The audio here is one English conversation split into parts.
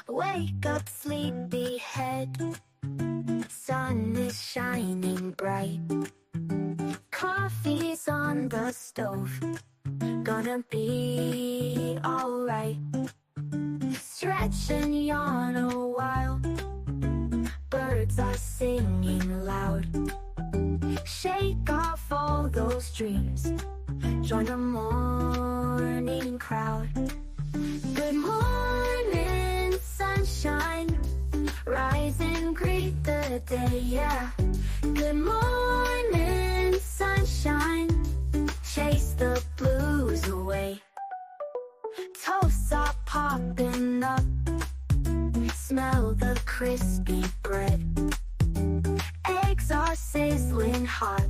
Wake up, sleepyhead. Sun is shining bright. Coffee's on the stove. Gonna be alright. Stretch and yawn a while. Birds are singing loud. Shake off all those dreams. Join the morning crowd. Good morning, sunshine. Rise and greet the day, yeah. Good morning, sunshine. Chase the blues away. Toasts are popping up. Smell the crispy bread. Eggs are sizzling hot.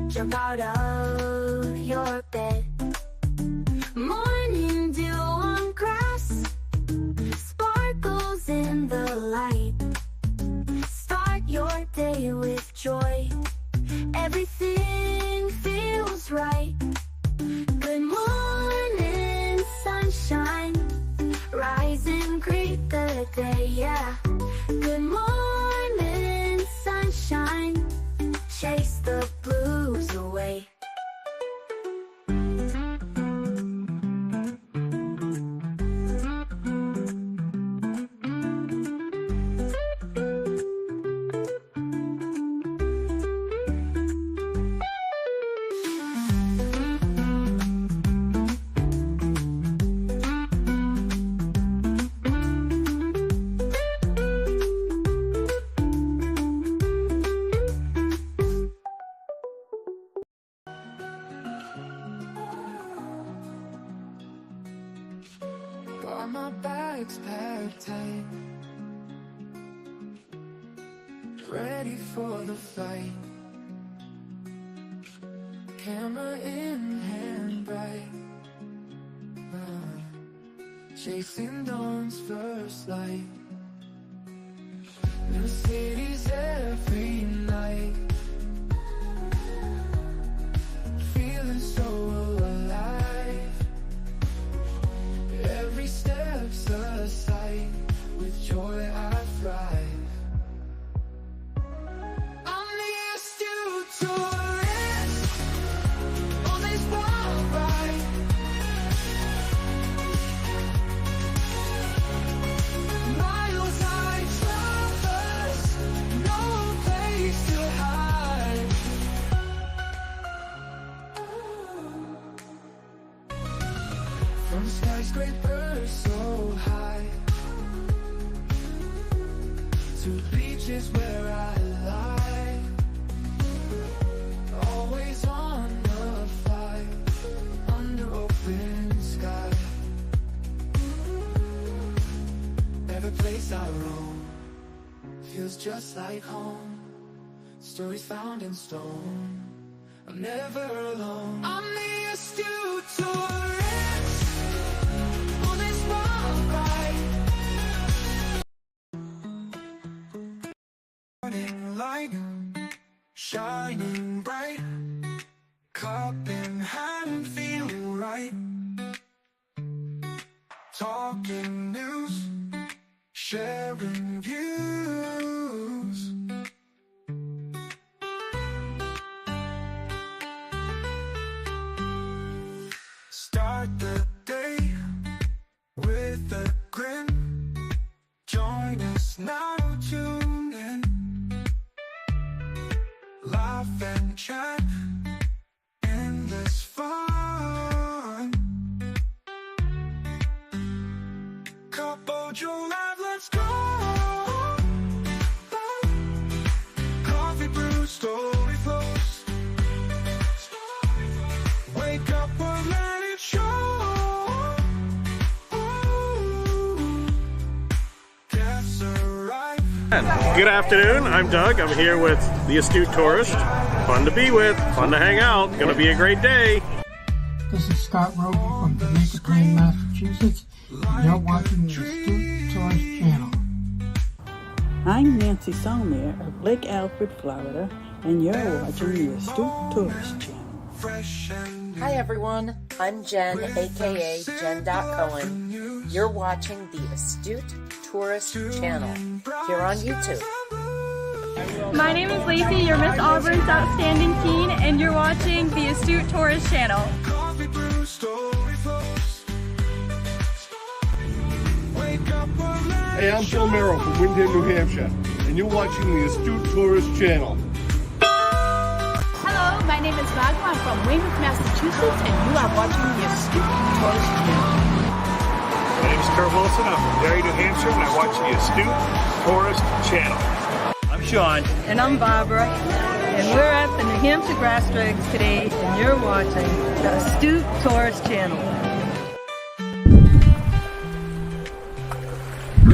Jump out of your bed. Morning dew on grass. Sparkles in the light. Start your day with joy. Everything feels right. Good morning, sunshine. Rise and greet the day, yeah. Good morning, sunshine. Chase the blues away. Got my bags packed tight, ready for the flight. Camera in hand bright, chasing dawn's first light. New cities every night, feeling so alive. Every step's a sight, with joy I thrive. I'm used to tourists on this wild ride. Miles I traverse, no place to hide. From skyscrapers so high to beaches where I lie, always on the fly, under open sky. Every place I roam feels just like home. Stories found in stone, I'm never alone. I'm used to tourists on this wild ride. Morning light, shining bright. Cup in hand, feeling right. Talking news, sharing views. Start the day with a grin. Join us now, tune in. Laugh and chat, endless fun. Couple your life, let's go. Coffee brew, story flows. Wake up, we'll let it show. Guests arrive. Good afternoon, I'm Doug. I'm here with the Astute Tourist. Fun to be with, fun to hang out, gonna be a great day. This is Scott Roby from Jamaica Plain, Massachusetts, and you're watching the Astute Tourist channel. I'm Nancy Sommer of Lake Alfred, Florida, and you're watching the Astute Tourist channel. Hi everyone, I'm Jen, aka Jen.Cohen. You're watching the Astute Tourist Channel here on YouTube. My name is Lacey, you're Miss Auburn's Outstanding Teen, and you're watching the Astute Tourist Channel. Hey, I'm Phil Merrill from Windham, New Hampshire, and you're watching the Astute Tourist Channel. Hello, my name is Magma. I'm from Weymouth, Massachusetts, and you are watching the Astute Tourist Channel. My name is Kurt Wilson. I'm from Derry, New Hampshire, and I watch the Astute Tourist Channel. I'm Sean. And I'm Barbara. And we're at the New Hampshire Grass Drags today, and you're watching the Astute Tourist Channel.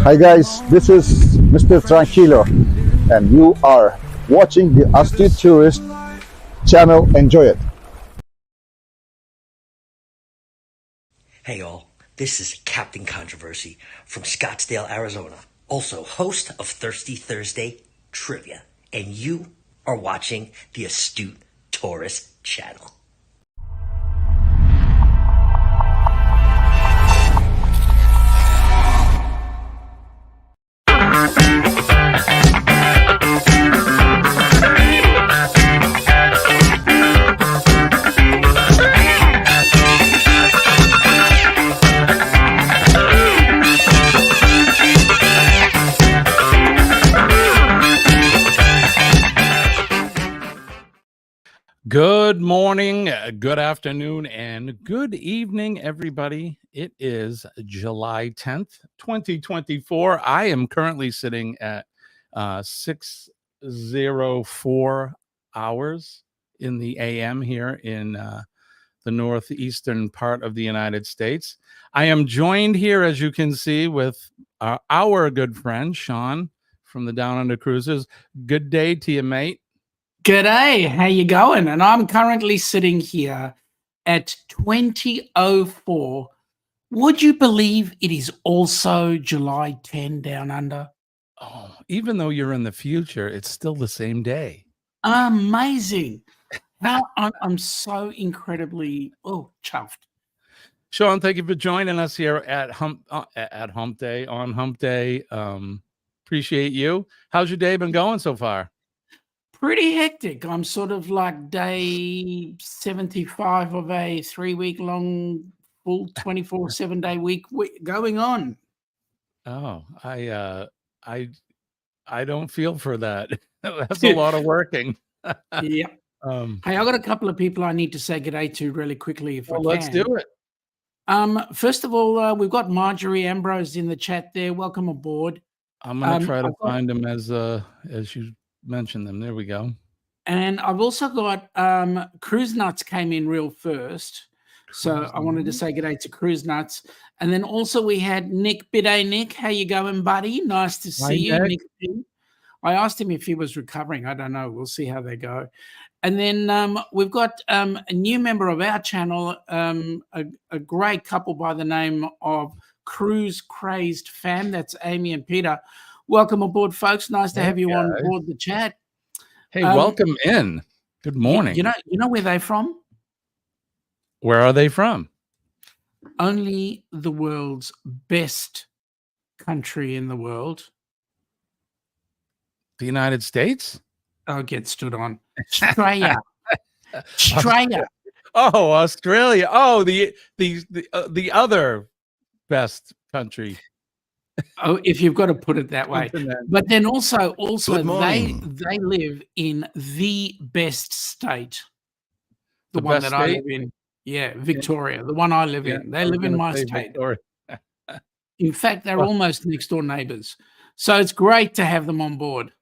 Hi guys, this is Mr. Tranquilo, and you are watching the Astute Tourist Channel. Enjoy it. Hey all, this is Captain Controversy from Scottsdale, Arizona, also host of Thirsty Thursday Trivia, and you are watching the Astute Tourist Channel. Good morning, good afternoon, and good evening, everybody. It is July 10th, 2024. I am currently sitting at 6:04 hours in the AM here in the northeastern part of the United States. I am joined here, as you can see, with our good friend, Sean, from the Down Under Cruises. Good day to you, mate. G'day, how you going? And I'm currently sitting here at 20:04. Would you believe it is also July 10 down under? Oh, even though you're in the future, it's still the same day. Amazing. I'm so incredibly chuffed. Sean, thank you for joining us here at Hump Day. Appreciate you. How's your day been going so far? Pretty hectic. I'm sort of like day 75 of a 3-week-long full 24/7 day week going on. Oh, I don't feel for that. That's a lot of working. Yeah. Hey, I got a couple of people I need to say good day to really quickly if I can. Let's do it. First of all, we've got Marjorie Ambrose in the chat there. Welcome aboard. I'm gonna try to find them as you mentioned them. There we go. And I've also got Cruise Nuts came in real first. So I wanted to say good day to Cruise Nuts. And then also we had Nick Bidet. Nick, how you going, buddy? Nice to see you, Nick. I asked him if he was recovering. I don't know. We'll see how they go. And then we've got a new member of our channel, a great couple by the name of Cruise Crazed Fam. That's Amy and Peter. Welcome aboard, folks. Nice to have you on board the chat. Hey, welcome in. Good morning. You know where they're from? Where are they from? Only the world's best country in the world. The United States? Oh, get stood on. Australia. Australia. Oh, Australia. Oh, the other best country. Oh, if you've got to put it that way. But then also they live in the best state. The one that I live in. Yeah, Victoria. The one I live in. They live in my state. In fact, they're almost next door neighbors. So it's great to have them on board.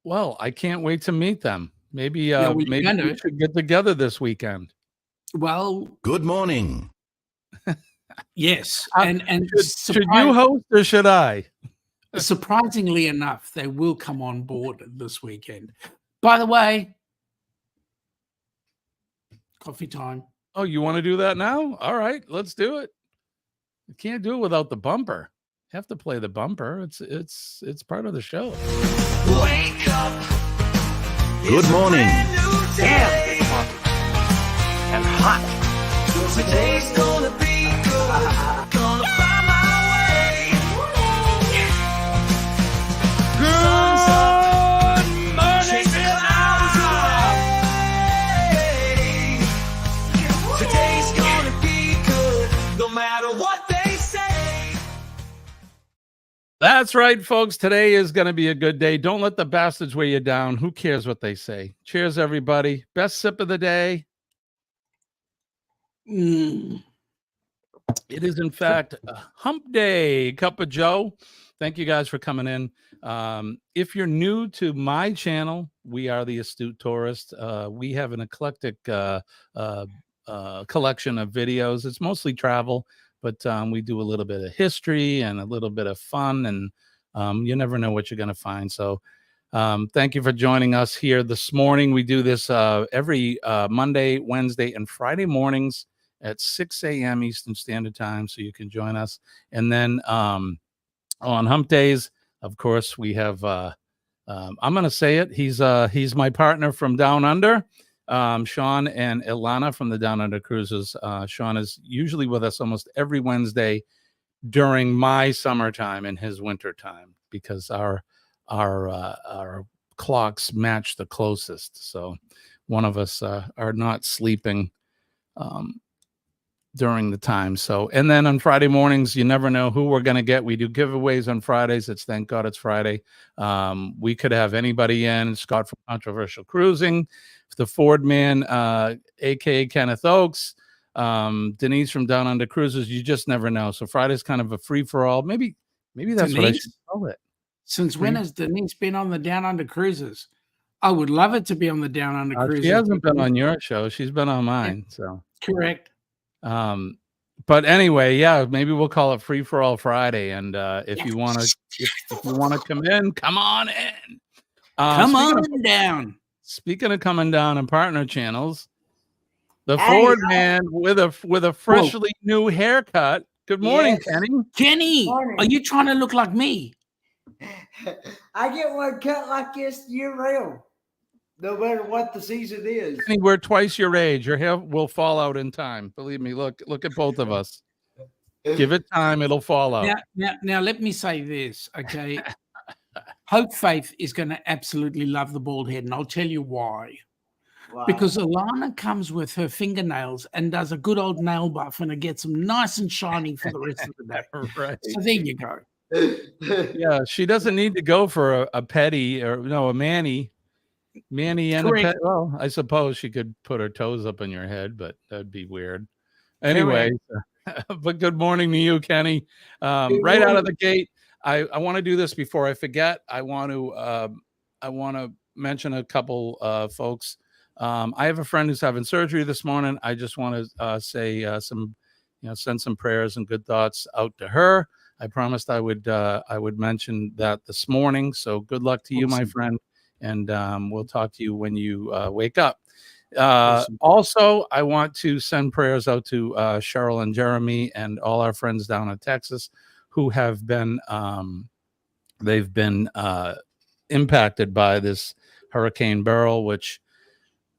Well, I can't wait to meet them. Maybe we should get together this weekend. Well, good morning. Yes, and should you host or should I? Surprisingly enough, they will come on board this weekend. By the way, coffee time. Oh, you want to do that now? All right, let's do it. You can't do it without the bumper. You have to play the bumper. It's part of the show. Wake up. Good morning. Yeah. and hot. Today's gonna be good. Gonna find my way. Sun's up. Good morning, Chase the clouds away. Today's gonna be good. No matter what they say. That's right, folks. Today is going to be a good day. Don't let the bastards weigh you down. Who cares what they say? Cheers, everybody. Best sip of the day. It is, in fact, Hump Day. Cup of Joe. Thank you guys for coming in. If you're new to my channel, we are the Astute Tourist. We have an eclectic collection of videos. It's mostly travel, but we do a little bit of history and a little bit of fun, and you never know what you're going to find. So thank you for joining us here this morning. We do this every Monday, Wednesday, and Friday mornings at 6 a.m. Eastern Standard Time, so you can join us. And then on Hump Days, of course, we have, I'm going to say it, he's my partner from Down Under. Sean and Ilana from the Down Under Cruises. Sean is usually with us almost every Wednesday during my summertime and his winter time, because our clocks match the closest. So one of us are not sleeping during the time. So, and then on Friday mornings, you never know who we're going to get. We do giveaways on Fridays. It's Thank God It's Friday. We could have anybody in. Scott from Controversial Cruising, the Ford Man, aka Kenneth Oakes, Denise from Down Under Cruises. You just never know. So Friday's kind of a free for all. Maybe that's what I should call it. Since when has Denise been on the Down Under Cruises? I would love it to be on the Down Under Cruises. She hasn't been on your show. She's been on mine. Yeah. So correct. But anyway, yeah, maybe we'll call it Free for All Friday. And if you want to come in, come on in. Come on down. Speaking of coming down and partner channels, the Ford Man with a freshly new haircut. Good morning, Kenny. Kenny, are you trying to look like me? I get one cut like this year round, no matter what the season is. Kenny, we're twice your age. Your hair will fall out in time. Believe me. Look at both of us. Give it time; it'll fall out. Now, let me say this, okay? Hope Faith is going to absolutely love the bald head, and I'll tell you why. Wow. Because Alana comes with her fingernails and does a good old nail buff, and it gets them nice and shiny for the rest of the day. Right. So there you go. Yeah, she doesn't need to go for a petty or a mani. Manny and Correct. a pet. Well, I suppose she could put her toes up in your head, but that'd be weird. Anyway, but good morning to you, Kenny. Right out of the gate, I want to do this before I forget. I want to mention a couple folks. I have a friend who's having surgery this morning. I just want to say send some prayers and good thoughts out to her. I promised I would mention that this morning. So good luck to you, my friend. And we'll talk to you when you wake up. Also, I want to send prayers out to Cheryl and Jeremy and all our friends down in Texas who have been impacted by this Hurricane Beryl, which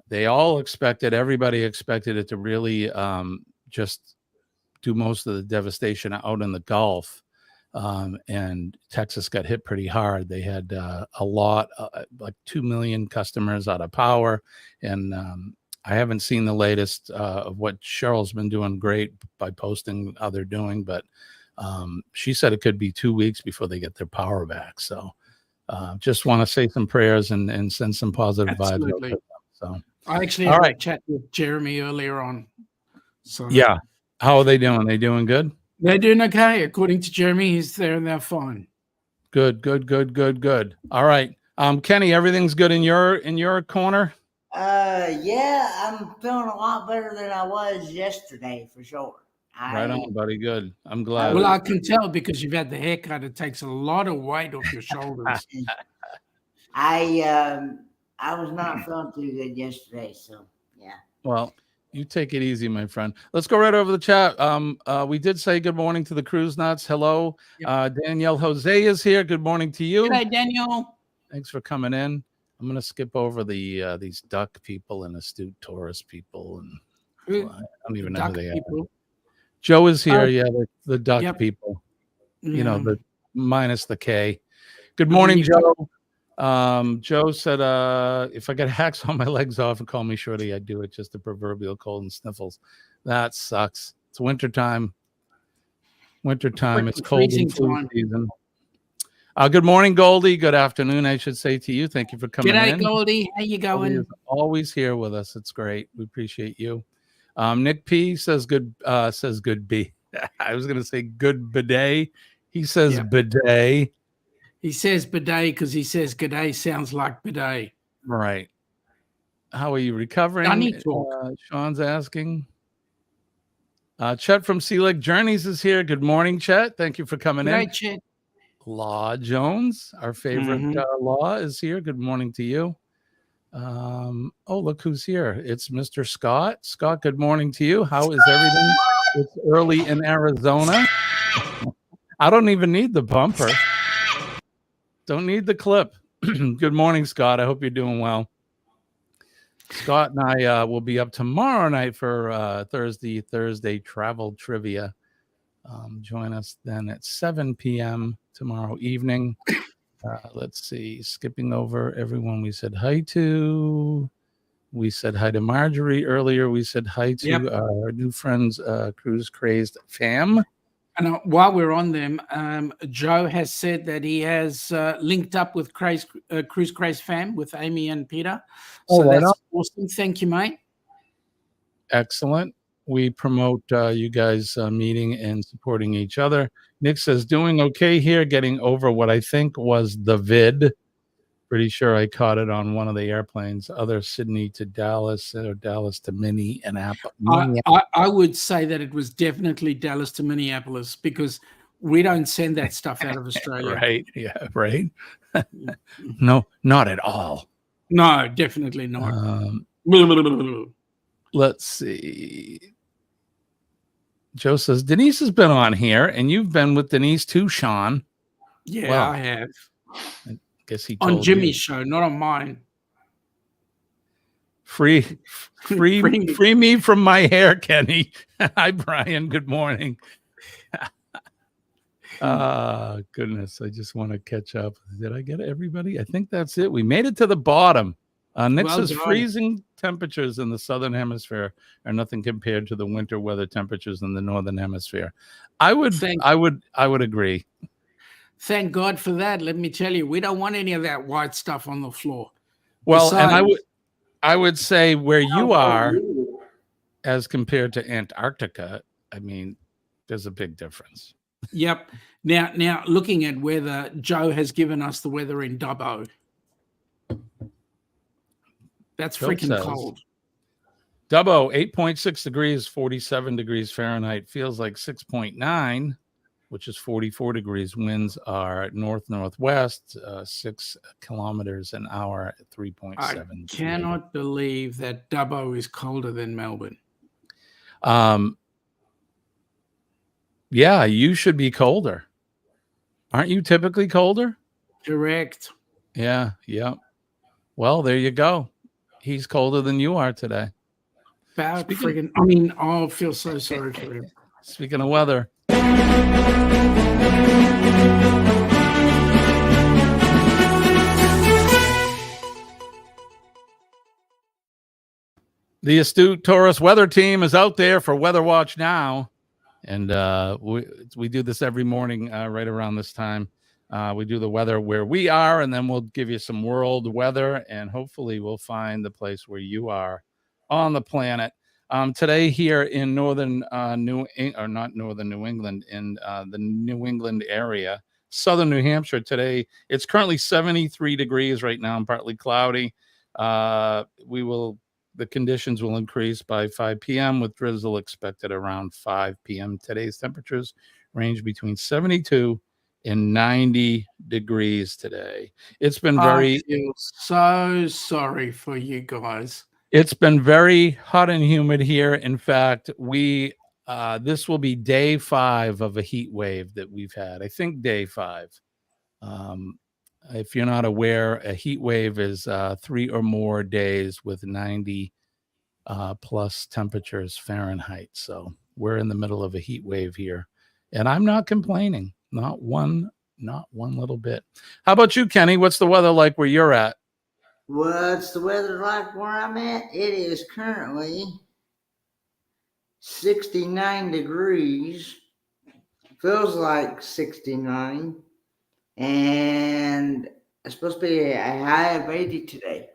they all expected. Everybody expected it to really just do most of the devastation out in the Gulf. And Texas got hit pretty hard. They had a lot, like 2 million customers out of power. And I haven't seen the latest of what Cheryl's been doing great by posting how they're doing, but she said it could be 2 weeks before they get their power back. So just want to say some prayers and send some positive vibes. Out to them. So I actually had a chat with Jeremy earlier on. So yeah, how are they doing? They doing good? They're doing okay. According to Jeremy, he's there and they're fine. Good. All right. Kenny, everything's good in your corner? Yeah, I'm feeling a lot better than I was yesterday for sure. Right on, buddy. Good. I'm glad. Well, I can tell because you've had the haircut. It takes a lot of weight off your shoulders. I was not feeling too good yesterday, so yeah. Well, you take it easy, my friend. Let's go right over the chat. We did say good morning to the Cruise Nuts. Hello. Yep. Danielle Jose is here. Good morning to you. Good day, Daniel. Thanks for coming in. I'm going to skip over the these duck people and astute tourist people. And Who? I don't even know Duck who they are. people. Joe is here. Oh. Yeah, the duck Yep. people. You Yeah. know, the minus the K. Good And then morning, you've got- Joe. Joe said, if I got hacks on my legs off and call me shorty, I'd do it. Just the proverbial cold and sniffles. That sucks. It's wintertime. Wintertime. It's Freaking cold freezing and flu time. season. Good morning, Goldie. Good afternoon, I should say to you. Thank you for coming G'day, in. Goldie. How you Goldie going? is always here with us. It's great. We appreciate you. Nick P says good B. I was gonna say good bidet. He says Yep. bidet. He says bidet because he says g'day sounds like bidet. Right. How are you recovering? Dunny talk. Sean's asking. Chet from Sea Lake Journeys is here. Good morning, Chet. Thank you for coming in. G'day, Chet. Law Jones, our favorite Law, is here. Good morning to you. Oh, look who's here. It's Mr. Scott. Scott, good morning to you. How is everything? It's early in Arizona. I don't even need the bumper. Don't need the clip. Good morning, Scott. I hope you're doing well. Scott and I will be up tomorrow night for Thursday travel trivia. Join us then at 7 p.m. tomorrow evening. Let's see, skipping over everyone we said hi to. We said hi to Marjorie earlier. We said hi to our new friends, Cruise Crazed fam. And while we're on them, Joe has said that he has linked up with Cruise Crazed fam with Amy and Peter. So that's awesome. Thank you, mate. Excellent. We promote you guys meeting and supporting each other. Nick says, doing okay here, getting over what I think was the vid. Pretty sure I caught it on one of the airplanes, other Sydney to Dallas or Dallas to Minneapolis. I would say that it was definitely Dallas to Minneapolis because we don't send that stuff out of Australia. Right. Yeah, right. No, not at all. No, definitely not. Let's see. Joe says, Denise has been on here, and you've been with Denise too, Sean. Yeah, well, I have. I guess he told on Jimmy's you. show, not on mine. Free me from my hair, Kenny. Hi, Brian. Good morning. Goodness. I just want to catch up. Did I get everybody? I think that's it. We made it to the bottom. Nick says freezing temperatures in the southern hemisphere are nothing compared to the winter weather temperatures in the northern hemisphere. I would agree. Thank God for that. Let me tell you, we don't want any of that white stuff on the floor. Well, besides, and I would say where you are as compared to Antarctica, I mean, there's a big difference. Yep. Now looking at weather, Joe has given us the weather in Dubbo. That's freaking cold. Dubbo, 8.6 degrees, 47 degrees Fahrenheit. Feels like 6.9, which is 44 degrees. Winds are north-northwest, 6 kilometers an hour at 3.7. I cannot believe that Dubbo is colder than Melbourne. Yeah, you should be colder. Aren't you typically colder? Correct. Yeah. Well, there you go. He's colder than you are today. I feel so sorry for him. Speaking of weather. The Astute Taurus Weather Team is out there for Weather Watch now. And we do this every morning right around this time. We do the weather where we are, and then we'll give you some world weather, and hopefully we'll find the place where you are on the planet. Today here in northern New England, in the New England area, southern New Hampshire today, it's currently 73 degrees right now and partly cloudy. The conditions will increase by 5 p.m. with drizzle expected around 5 p.m. Today's temperatures range between 72 and 90 degrees today. It's been I feel so sorry for you guys. It's been very hot and humid here. In fact, this will be day 5 of a heat wave that we've had. I think day 5. If you're not aware, a heat wave is 3 or more days with 90 plus temperatures Fahrenheit. So we're in the middle of a heat wave here, and I'm not complaining, not one little bit. How about you, Kenny? What's the weather like where you're at? What's the weather like where I'm at? It is currently 69 degrees. Feels like 69. And it's supposed to be a high of 80 today.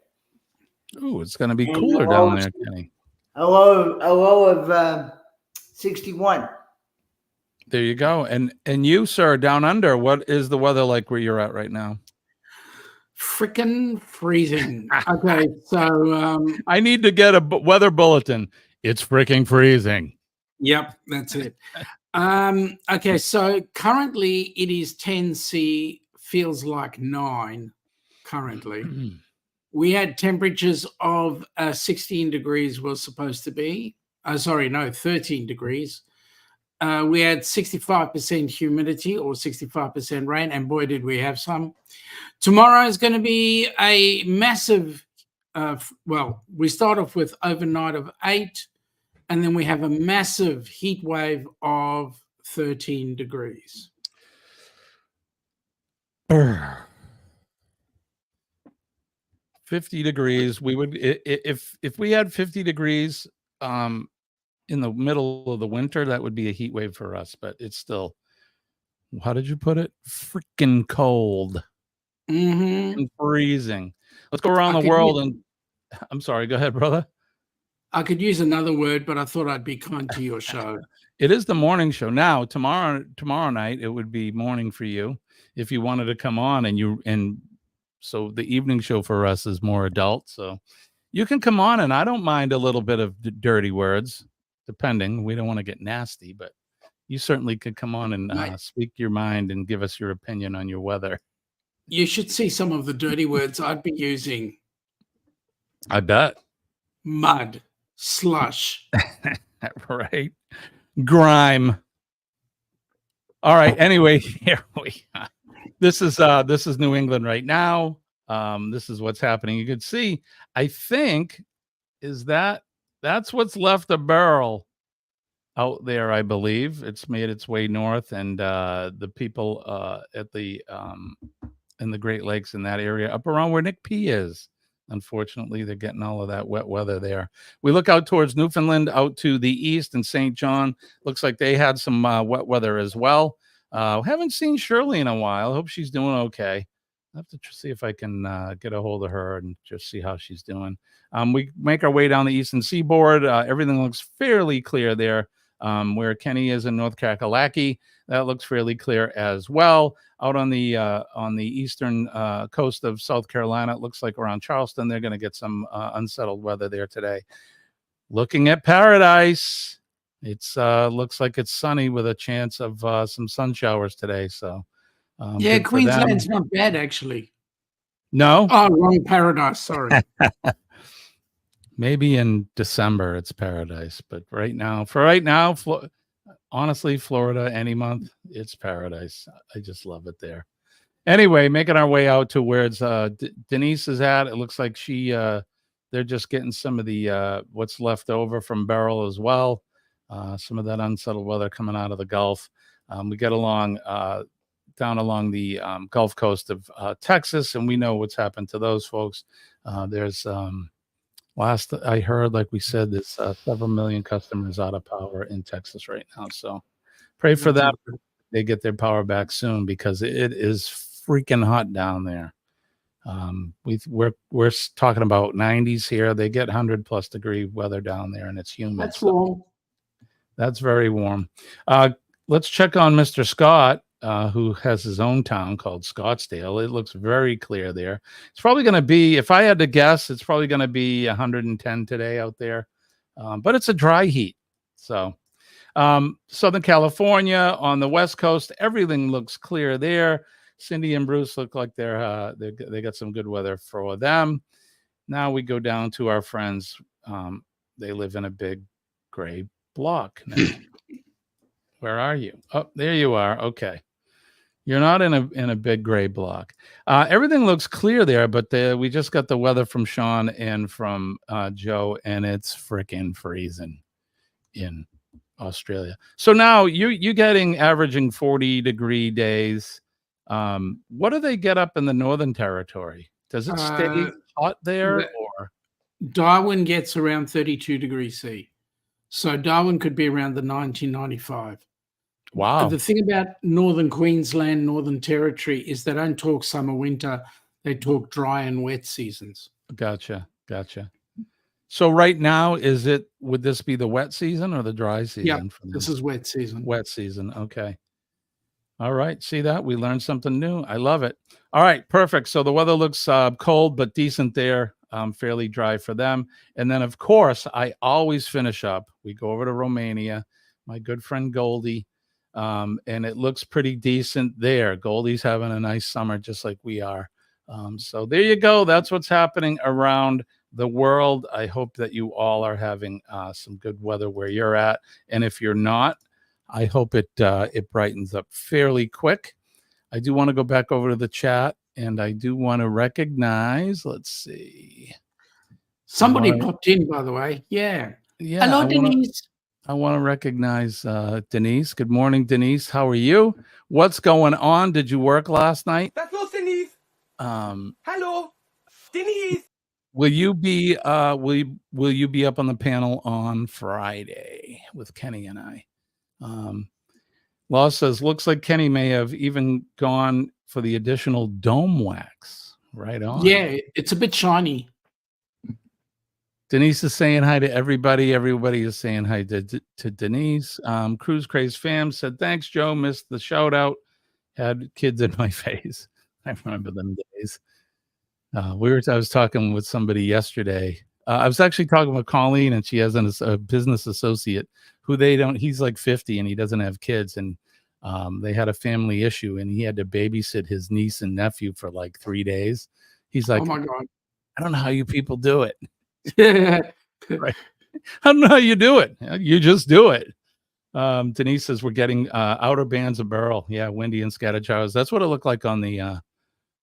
Oh, it's going to be And cooler down there, Kenny. A low of 61. There you go. And you, sir, down under, what is the weather like where you're at right now? Freaking freezing. Okay, so I need to get a weather bulletin. It's freaking freezing. Yep, that's it. Okay, so currently it is 10C, feels like 9 currently. We had temperatures of 16 degrees was supposed to be. 13 degrees. We had 65% humidity or 65% rain, and boy, did we have some. Tomorrow is going to be a massive, we start off with overnight of 8, and then we have a massive heat wave of 13 degrees. 50 degrees. We would, if we had 50 degrees in the middle of the winter, that would be a heat wave for us, but it's still, how did you put it? Freaking cold. And freezing. Let's go around the world and I'm sorry, go ahead, brother. I could use another word, but I thought I'd be kind to your show. It is the morning show. Now, tomorrow night, it would be morning for you if you wanted to come on, and so the evening show for us is more adult. So you can come on, and I don't mind a little bit of dirty words, depending. We don't want to get nasty, but you certainly could come on and speak your mind and give us your opinion on your weather. You should see some of the dirty words I'd be using. I bet. Mud, slush. Right. Grime. All right. Anyway, here we are. This is New England right now. This is what's happening. You can see, I think, that's what's left of Beryl out there. I believe it's made its way north, and the people at the in the Great Lakes in that area up around where Nick P is. Unfortunately, they're getting all of that wet weather there. We look out towards Newfoundland, out to the east, and St. John. Looks like they had some wet weather as well. Haven't seen Shirley in a while. Hope she's doing okay. I have to see if I can get a hold of her and just see how she's doing. We make our way down the eastern seaboard. Everything looks fairly clear there. Where Kenny is in North Kakalaki, that looks fairly clear as well. Out on the eastern coast of South Carolina, it looks like around Charleston, they're going to get some unsettled weather there today. Looking at Paradise, it's looks like it's sunny with a chance of some sun showers today. So yeah, Queensland's not bad actually. No, wrong Paradise. Sorry. Maybe in December it's Paradise, but right now, honestly, Florida, any month, it's Paradise. I just love it there. Anyway, making our way out to where it's Denise is at. It looks like they're just getting some of the what's left over from Beryl as well. Some of that unsettled weather coming out of the Gulf. We get along down along the Gulf Coast of Texas, and we know what's happened to those folks. There's last I heard, like we said, there's several million customers out of power in Texas right now. So pray for that. They get their power back soon, because it is freaking hot down there. We're talking about 90s here. They get 100+ degree weather down there, and it's humid. That's warm. That's very warm. Let's check on Mr. Scott, who has his own town called Scottsdale. It looks very clear there. It's probably going to be, if I had to guess, it's probably going to be 110 today out there. But it's a dry heat. So Southern California on the West Coast, everything looks clear there. Cindy and Bruce look like they got some good weather for them. Now we go down to our friends. They live in a big gray block now. Where are you? Oh, there you are. Okay. You're not in a big gray block. Everything looks clear there, but we just got the weather from Sean and from Joe, and it's freaking freezing in Australia. So now you getting averaging 40-degree days. What do they get up in the Northern Territory? Does it stay hot there, or Darwin gets around 32 degrees C. So Darwin could be around the 1995. wow? The thing about Northern Queensland, Northern Territory is they don't talk summer, winter. They talk dry and wet seasons. Gotcha. So right now, would this be the wet season or the dry season? Yeah, for them? this is wet season. Wet season. Okay. All right. See that? We learned something new. I love it. All right. Perfect. So the weather looks cold, but decent there. Fairly dry for them. And then, of course, I always finish up. We go over to Romania, my good friend Goldie. And it looks pretty decent there. Goldie's having a nice summer, just like we are. So there you go. That's what's happening around the world. I hope that you all are having some good weather where you're at. And if you're not, I hope it brightens up fairly quick. I do want to go back over to the chat, and I do want to recognize, let's see. Somebody popped in, by the way. Yeah. Hello, Denise. I want to recognize Denise. Good morning, Denise. How are you? What's going on? Did you work last night? Hello, Denise. Hello, Denise. Will you be will you be up on the panel on Friday with Kenny and I? Law says looks like Kenny may have even gone for the additional dome wax. Right on. Yeah, it's a bit shiny. Denise is saying hi to everybody. Everybody is saying hi to Denise. Cruise Craze fam said, thanks, Joe. Missed the shout out. Had kids in my face. I remember them days. I was talking with somebody yesterday. I was actually talking with Colleen, and she has a business associate who he's like 50 and he doesn't have kids. And they had a family issue and he had to babysit his niece and nephew for like 3 days. He's like, oh my God, I don't know how you people do it. Yeah. Right. I don't know how you do it. You just do it. Denise says we're getting outer bands of Burl. Yeah, windy and scattered showers. That's what it looked like on the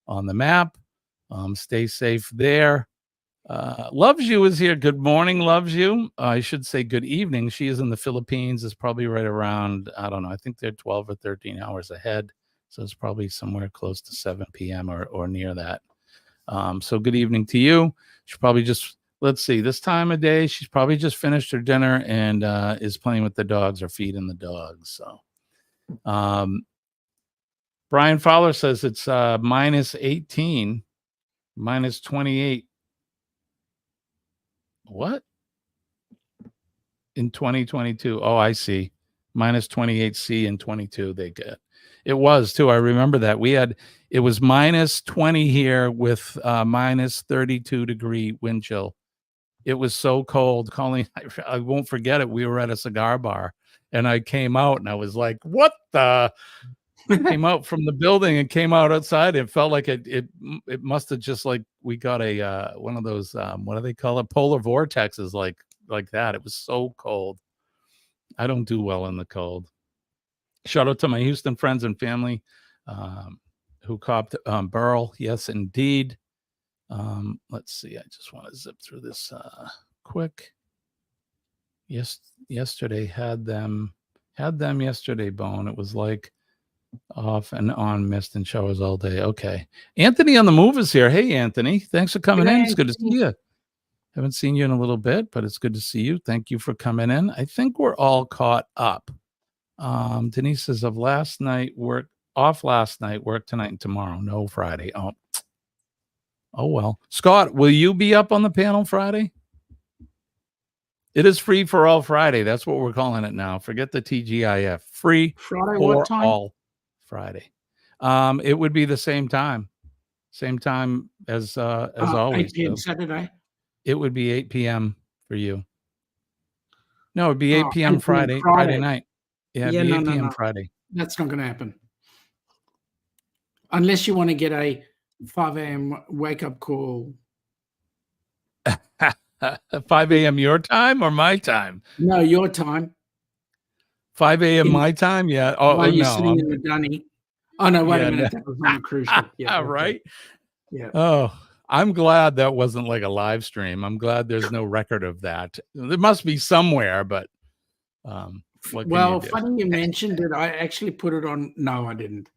map. Stay safe there. Loves You is here. Good morning, Loves You. I should say good evening. She is in the Philippines. It's probably right around, I don't know, I think they're 12 or 13 hours ahead. So it's probably somewhere close to 7 p.m. or near that. So good evening to you. She probably just, let's see, this time of day, she's probably just finished her dinner and is playing with the dogs or feeding the dogs. So Brian Fowler says it's minus 18, minus 28. What? In 2022. Oh, I see. Minus 28C in 22 they get. It was too. I remember that. It was minus 20 here with minus 32-degree wind chill. It was so cold. Colleen, I won't forget it. We were at a cigar bar and I came out and I was like, what the? Came out from the building and came out outside. It felt like it must have just like we got a one of those what do they call it, polar vortexes like that. It was so cold. I don't do well in the cold. Shout out to my Houston friends and family who copped Burl. Yes, indeed. Let's see. I just want to zip through this quick. Yes, yesterday had them yesterday, Bone. It was like off and on mist and showers all day. Okay. Anthony on the move is here. Hey, Anthony. Thanks for coming in. It's good to see you. Haven't seen you in a little bit, but it's good to see you. Thank you for coming in. I think we're all caught up. Denise says of last night, work tonight and tomorrow. No Friday. Oh well. Scott, will you be up on the panel Friday? It is free for all Friday. That's what we're calling it now. Forget the TGIF. Free Friday, for what time? all Friday. It would be the same time as always. 8 p.m. So Saturday. it would be 8 p.m. for you. No, it'd be 8 p.m. 8 p.m. Friday night. Yeah, it'd be 8 p.m. No. Friday. That's not going to happen. Unless you want to get a 5 a.m. wake up call. 5 a.m. your time or my time? No, your time. 5 a.m. my time? Yeah. Oh, While you're no. sitting in the dunny. Oh no, wait Yeah, a no. minute. That was on a cruise ship. Yeah, okay. Right? Yeah. Oh, I'm glad that wasn't like a live stream. I'm glad there's no record of that. There must be somewhere, but what can you Well, do? funny you mentioned it. I actually put it on. No, I didn't.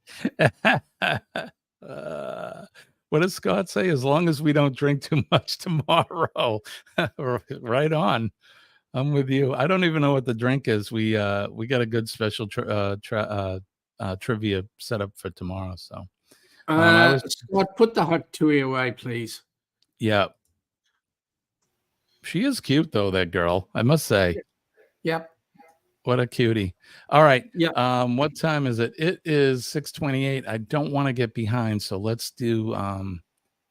What does Scott say? As long as we don't drink too much tomorrow. Right on. I'm with you. I don't even know what the drink is. We got a good special trivia set up for tomorrow. So I was Scott, put the hot tui away, please. yeah. She is cute though, that girl. I must say. Yep. What a cutie. All right. Yep. What time is it? It is 6:28. I don't want to get behind, so let's do I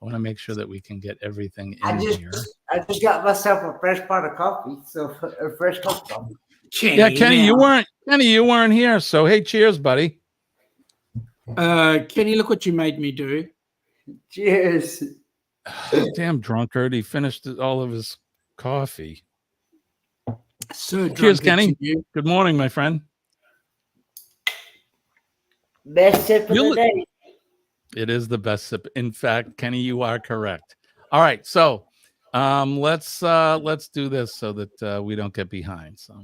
want to make sure that we can get everything in here. I just got myself a fresh pot of coffee, so a fresh cup of coffee. Yeah, Kenny, you weren't here. So hey, cheers, buddy. Kenny, look what you made me do. Cheers. Damn drunkard. He finished all of his coffee. So cheers, Kenny. Good morning, my friend. Best sip of the day. It is the best sip. In fact, Kenny, you are correct. All right, so let's do this so that we don't get behind. So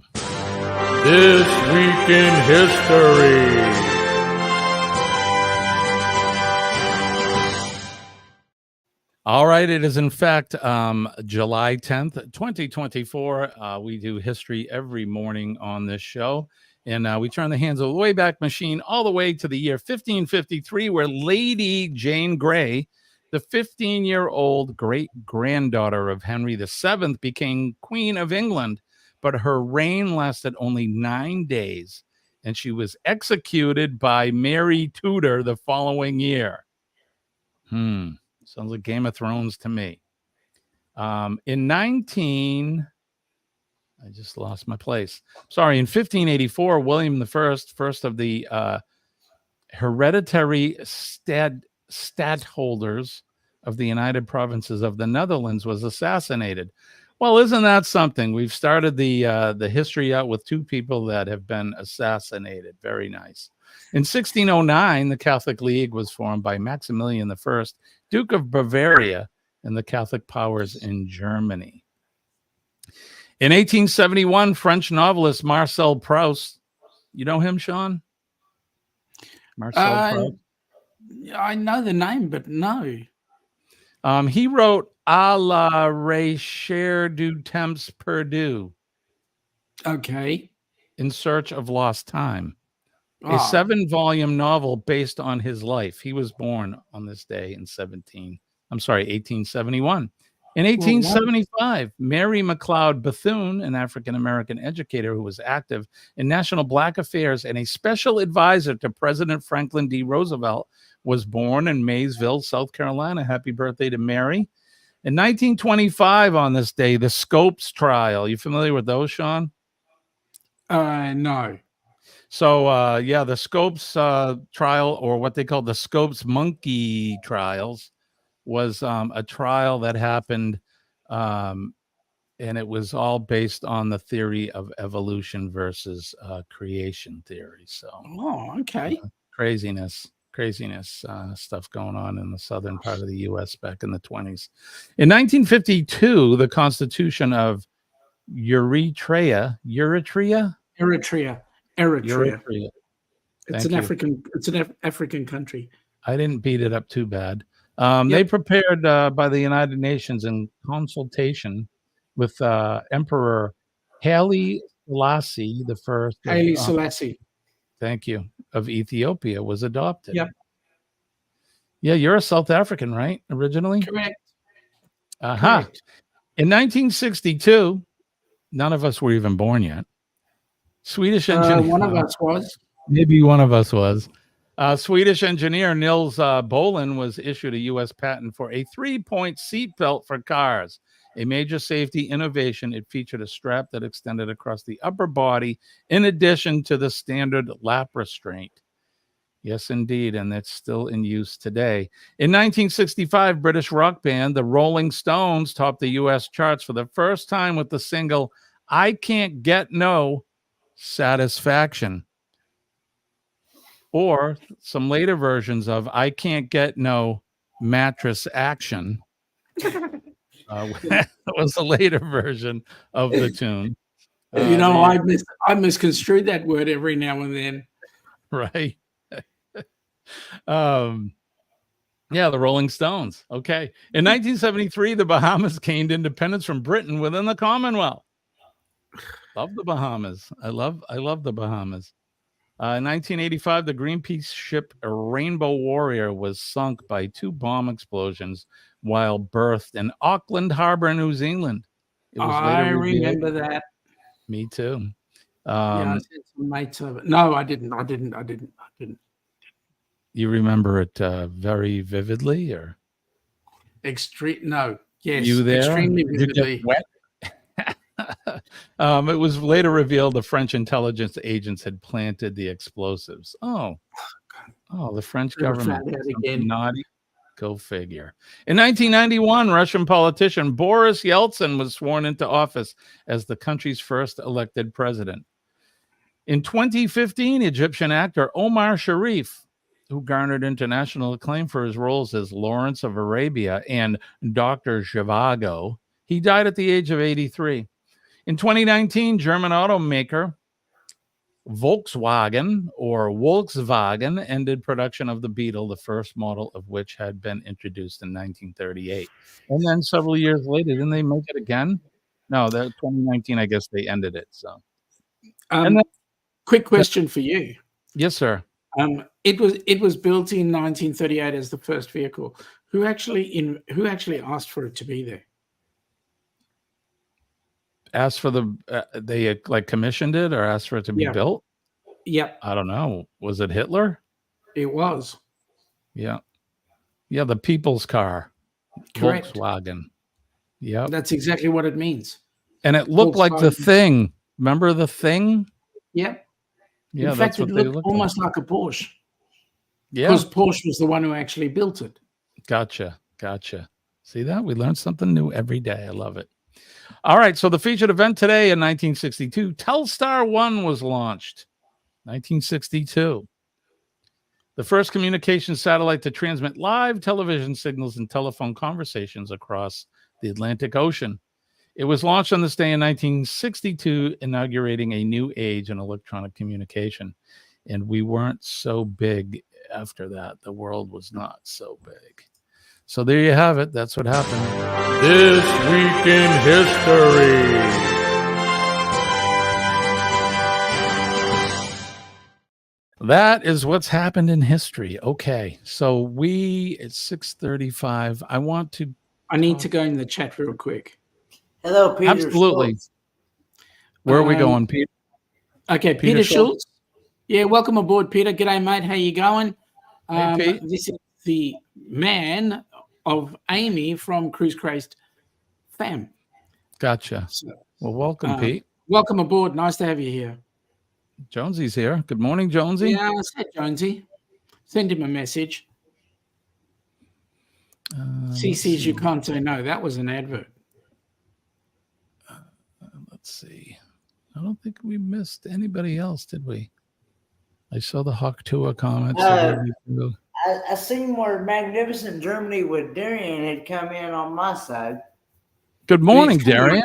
This Week in History. All right, it is in fact July 10th, 2024. We do history every morning on this show, and we turn the hands of the Wayback Machine all the way to the year 1553, where Lady Jane Grey, the 15-year-old great-granddaughter of Henry VII, became Queen of England, but her reign lasted only 9 days, and she was executed by Mary Tudor the following year. Sounds like Game of Thrones to me. In 1584, William I, first of the hereditary stadtholders of the United Provinces of the Netherlands, was assassinated. Well, isn't that something? We've started the history out with two people that have been assassinated. Very nice. In 1609, the Catholic League was formed by Maximilian I, Duke of Bavaria, and the Catholic powers in Germany. In 1871, French novelist Marcel Proust, you know him, Sean? Marcel Proust? I know the name, but no. He wrote "A la recherche du temps perdu." Okay. In Search of Lost Time. A 7-volume novel based on his life. He was born on this day in 1871. In 1875, Mary McLeod Bethune, an African-American educator who was active in national Black affairs and a special advisor to President Franklin D. Roosevelt, was born in Maysville, South Carolina. Happy birthday to Mary. In 1925, on this day, the Scopes trial. You familiar with those, Sean? No. So, the Scopes trial, or what they call the Scopes monkey trials, was a trial that happened, and it was all based on the theory of evolution versus creation theory. So, okay. Craziness stuff going on in the southern part of the U.S. back in the 20s. In 1952, the Constitution of Eritrea. It's an African country. I didn't beat it up too bad. They prepared by the United Nations in consultation with Emperor Haile Selassie the First. Haile Selassie. Thank you. Of Ethiopia was adopted. Yep. Yeah, you're a South African, right? Originally? Correct. Correct. In 1962, none of us were even born yet. Swedish engineer. One of us was. Maybe one of us was. Swedish engineer Nils Bohlin was issued a U.S. patent for a 3-point seatbelt for cars, a major safety innovation. It featured a strap that extended across the upper body in addition to the standard lap restraint. Yes, indeed, and it's still in use today. In 1965, British rock band the Rolling Stones topped the U.S. charts for the first time with the single "I Can't Get No Satisfaction." or some later versions of "I Can't Get No Mattress Action." Was a later version of the tune. I misconstrued that word every now and then. Right. Yeah, the Rolling Stones. Okay. In 1973, the Bahamas gained independence from Britain within the Commonwealth. Love the Bahamas. I love the Bahamas. In 1985, the Greenpeace ship Rainbow Warrior was sunk by 2 bomb explosions while berthed in Auckland Harbor, New Zealand. It was later revealed. Remember that. Me too. I said some mates of it. No, I didn't. You remember it very vividly, or extreme? No. Yes. You there? Extremely Did you get vividly. wet? It was later revealed the French intelligence agents had planted the explosives. Oh, the French Never government. found out Something again. naughty. Go figure. In 1991, Russian politician Boris Yeltsin was sworn into office as the country's first elected president. In 2015, Egyptian actor Omar Sharif, who garnered international acclaim for his roles as Lawrence of Arabia and Dr. Zhivago, he died at the age of 83. In 2019, German automaker Volkswagen ended production of the Beetle, the first model of which had been introduced in 1938. And then several years later, didn't they make it again? No, that 2019, I guess they ended it. So, and then, quick question for you. Yes, sir. It was built in 1938 as the first vehicle. Who actually asked for it to be there? Asked for they like commissioned it or asked for it to be built? Yep. I don't know. Was it Hitler? It was. Yeah. Yeah, the people's car. Correct. Volkswagen. Yeah. That's exactly what it means. And it looked like the Thing. Remember the Thing? Yep. Yeah, in fact, that's what it they looked looked almost like a Porsche. Yeah. Because Porsche was the one who actually built it. Gotcha. See that? We learn something new every day. I love it. All right. So the featured event today in 1962, Telstar 1 was launched. 1962. The first communication satellite to transmit live television signals and telephone conversations across the Atlantic Ocean. It was launched on this day in 1962, inaugurating a new age in electronic communication. And we weren't so big after that. The world was not so big. So there you have it. That's what happened. This Week in History. That is what's happened in history. Okay. So it's 6:35. I need to go in the chat real quick. Hello, Peter. Absolutely. Schultz. Where are we going, Pete? Okay, Peter Schultz. Yeah, welcome aboard, Peter. G'day, mate. How you going? Hey, Pete. This is the man of Amy from Cruise Crazed fam. Gotcha. Well, welcome, Pete. Welcome aboard. Nice to have you here. Jonesy's here. Good morning, Jonesy. Yeah, I said Jonesy. Send him a message. CC's you can't say no. That was an advert. Let's see. I don't think we missed anybody else, did we? I saw the Hawk Tua comments. I seen where Magnificent Germany with Darian had come in on my side. Good morning, Darian.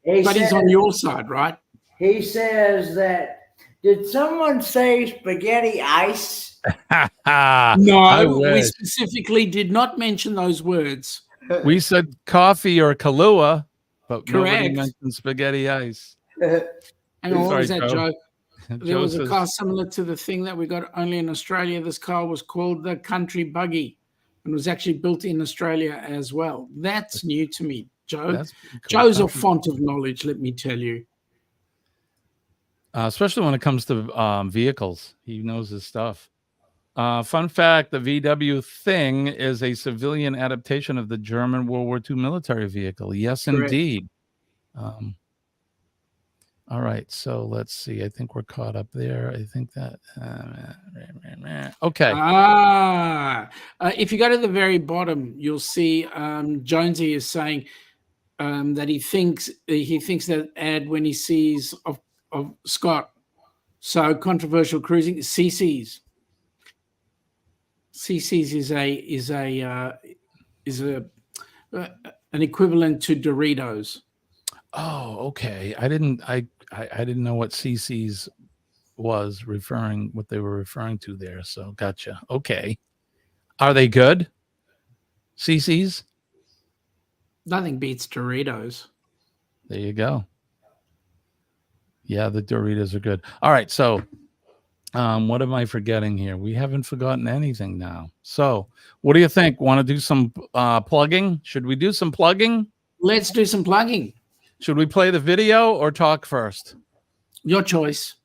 But he's on your side, right? He says that, did someone say spaghetti ice? No, we specifically did not mention those words. We said coffee or Kahlua, but nobody Correct. mentioned spaghetti ice. Hang on, what was that, Joe? There Joe was a says- car similar to the thing that we got only in Australia. This car was called the Country Buggy and was actually built in Australia as well. That's new to me, Joe. That's pretty cool. Joe's a font of knowledge, let me tell you. Especially when it comes to vehicles. He knows his stuff. Fun fact, the VW Thing is a civilian adaptation of the German World War II military vehicle. Yes, Correct. indeed. All right, so let's see. I think we're caught up there. I think that... okay. If you go to the very bottom, you'll see Jonesy is saying that he thinks that ad when he sees of Scott. So controversial cruising, CC's. CC's is an equivalent to Doritos. Oh, okay. I didn't know what CC's was what they were referring to there. So gotcha. Okay. Are they good? CC's? Nothing beats Doritos. There you go. Yeah, the Doritos are good. All right, so what am I forgetting here? We haven't forgotten anything now. So, what do you think? Want to do some plugging? Should we do some plugging? Let's do some plugging. Should we play the video or talk first? Your choice.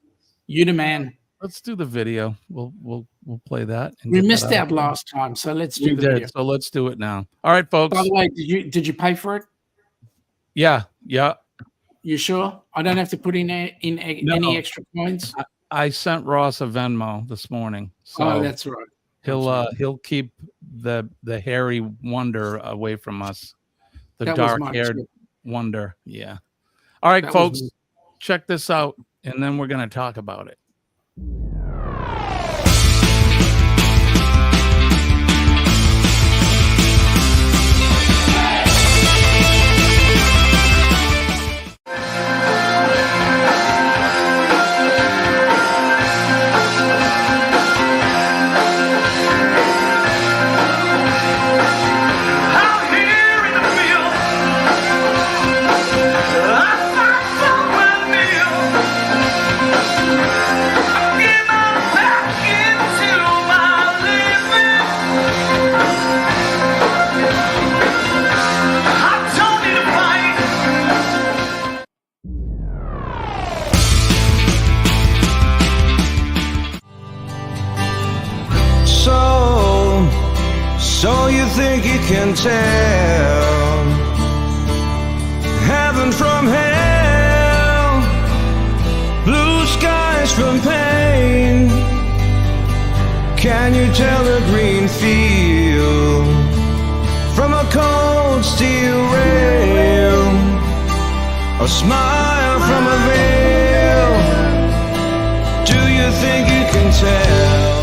You the man. Let's do the video. We'll play that. And we missed out last time, so let's do the video. So let's do it now. All right, folks. By the way, did you pay for it? Yeah. You sure? I don't have to put in any extra coins. I sent Ross a Venmo this morning. So that's right. He'll keep the hairy wonder away from us. The dark-haired wonder. Yeah. All right, folks. Check this out, and then we're going to talk about it. So you think you can tell heaven from hell, blue skies from pain? Can you tell a green field from a cold steel rail, a smile from a veil? Do you think you can tell?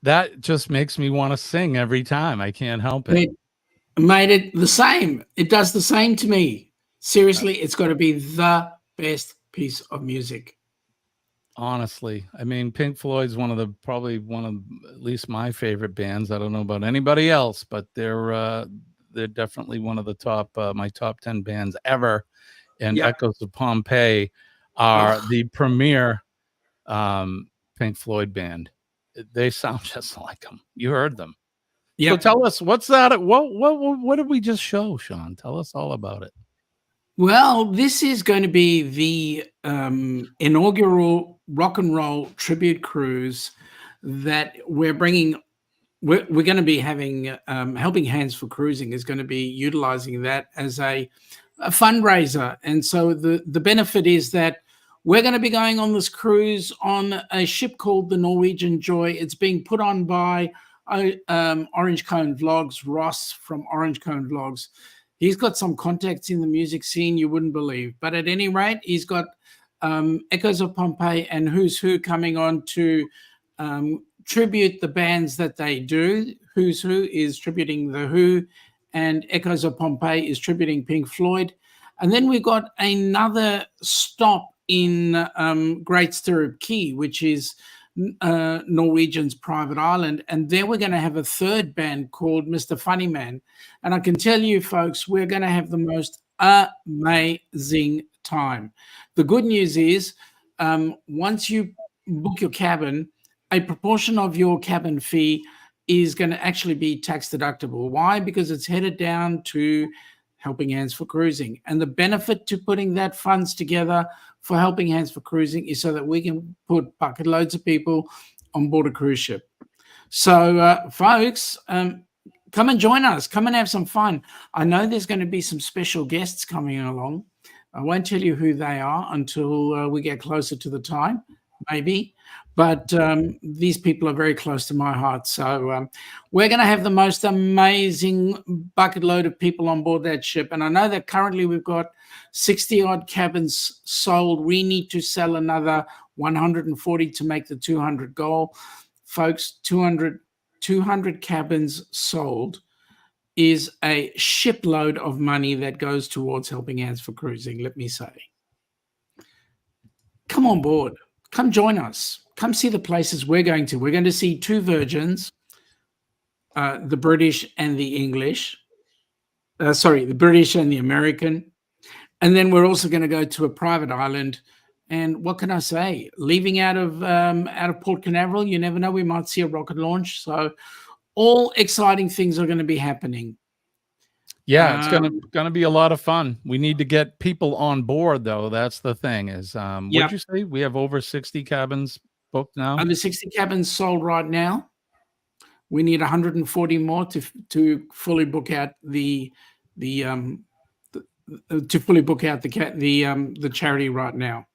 That just makes me want to sing every time. I can't help it. It made it the same. It does the same to me. Seriously, it's got to be the best piece of music. Honestly, I mean, Pink Floyd's probably one of at least my favorite bands. I don't know about anybody else, but they're they're definitely one of the top my top 10 bands ever. And Yep. Echoes of Pompeii are Oh. the premier Pink Floyd band. They sound just like them. You heard them. So Yep. tell us, what's that? What did we just show, Sean? Tell us all about it. Well, this is going to be the inaugural rock and roll tribute cruise that we're bringing. We're going to be having Helping Hands for Cruising is going to be utilizing that as a fundraiser. And so the benefit is that we're going to be going on this cruise on a ship called the Norwegian Joy. It's being put on by Orange Cone Vlogs, Ross from Orange Cone Vlogs. He's got some contacts in the music scene you wouldn't believe. But at any rate, he's got Echoes of Pompeii and Who's Who coming on to tribute the bands that they do. Who's Who is tributing The Who, and Echoes of Pompeii is tributing Pink Floyd. And then we've got another stop in Great Stirrup Key, which is Norwegian's private island. And there we're going to have a third band called Mr. Funnyman. And I can tell you, folks, we're going to have the most amazing time. The good news is once you book your cabin, a proportion of your cabin fee is going to actually be tax deductible. Why? Because it's headed down to Helping Hands for Cruising. And the benefit to putting that funds together for Helping Hands for Cruising is so that we can put bucket loads of people on board a cruise ship. So, folks, come and join us. Come and have some fun. I know there's going to be some special guests coming along. I won't tell you who they are until we get closer to the time, maybe. But these people are very close to my heart. So we're going to have the most amazing bucket load of people on board that ship. And I know that currently we've got 60-odd cabins sold. We need to sell another 140 to make the 200 goal. Folks, 200 cabins sold is a shipload of money that goes towards Helping Hands for Cruising, let me say. Come on board. Come join us. Come see the places we're going to. We're going to see two Virgins, the British and the English. The British and the American. And then we're also going to go to a private island. And what can I say? Leaving out of Port Canaveral, you never know, we might see a rocket launch. So all exciting things are going to be happening. Yeah, it's gonna be a lot of fun. We need to get people on board, though. That's the thing. Is what'd you say? We have over 60 cabins booked now. Over 60 cabins sold right now. We need 140 more to fully book out the charity right now.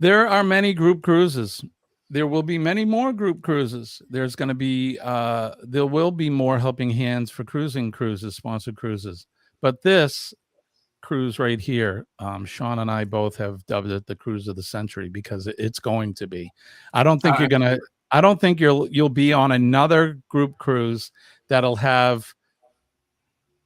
There are many group cruises. There will be many more group cruises. There's going to be there will be more Helping Hands for Cruising cruises, sponsored cruises. But this cruise right here, Sean and I both have dubbed it the cruise of the century because it's going to be. I don't think I don't think you'll be on another group cruise that'll have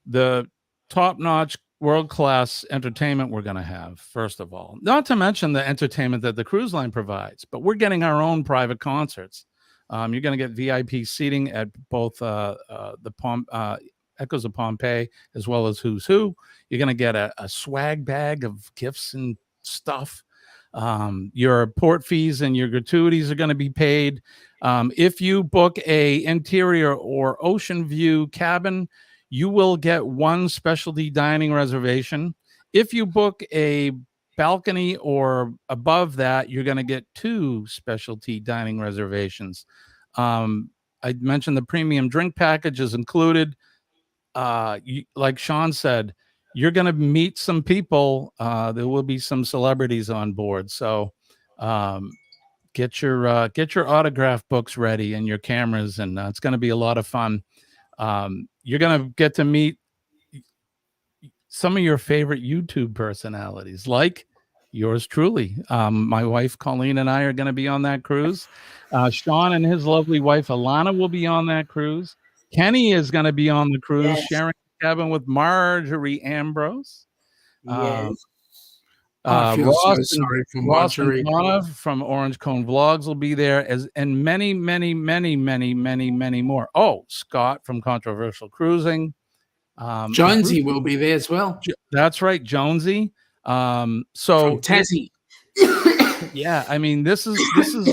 the top-notch world-class entertainment we're going to have, first of all. Not to mention the entertainment that the cruise line provides, but we're getting our own private concerts. You're going to get VIP seating at both Echoes of Pompeii as well as Who's Who. You're going to get a swag bag of gifts and stuff. Your port fees and your gratuities are going to be paid. If you book a interior or ocean view cabin, you will get one specialty dining reservation. If you book a balcony or above that, you're going to get 2 specialty dining reservations. I mentioned the premium drink package is included. Like Sean said, you're going to meet some people. There will be some celebrities on board. So get your autograph books ready and your cameras, and it's going to be a lot of fun. You're going to get to meet some of your favorite YouTube personalities, like yours truly. My wife, Colleen, and I are going to be on that cruise. Sean and his lovely wife, Alana, will be on that cruise. Kenny is going to be on the cruise, sharing a cabin with Marjorie Ambrose. Yes. I feel so sorry for Ross and Marjorie. Donna from Orange Cone Vlogs will be there, and many more. Oh, Scott from Controversial Cruising. Jonesy will be there as well. That's right, Jonesy. From So Tassie. yeah, I mean, this is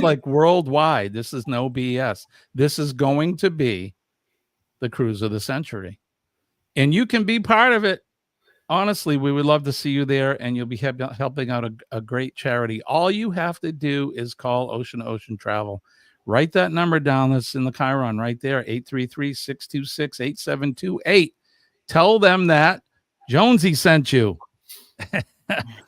like worldwide. This is no BS. This is going to be the cruise of the century, and you can be part of it. Honestly, we would love to see you there, and you'll be helping out a great charity. All you have to do is call Ocean to Ocean Travel. Write that number down that's in the Chiron right there, 833-626-8728. Tell them that Jonesy sent you.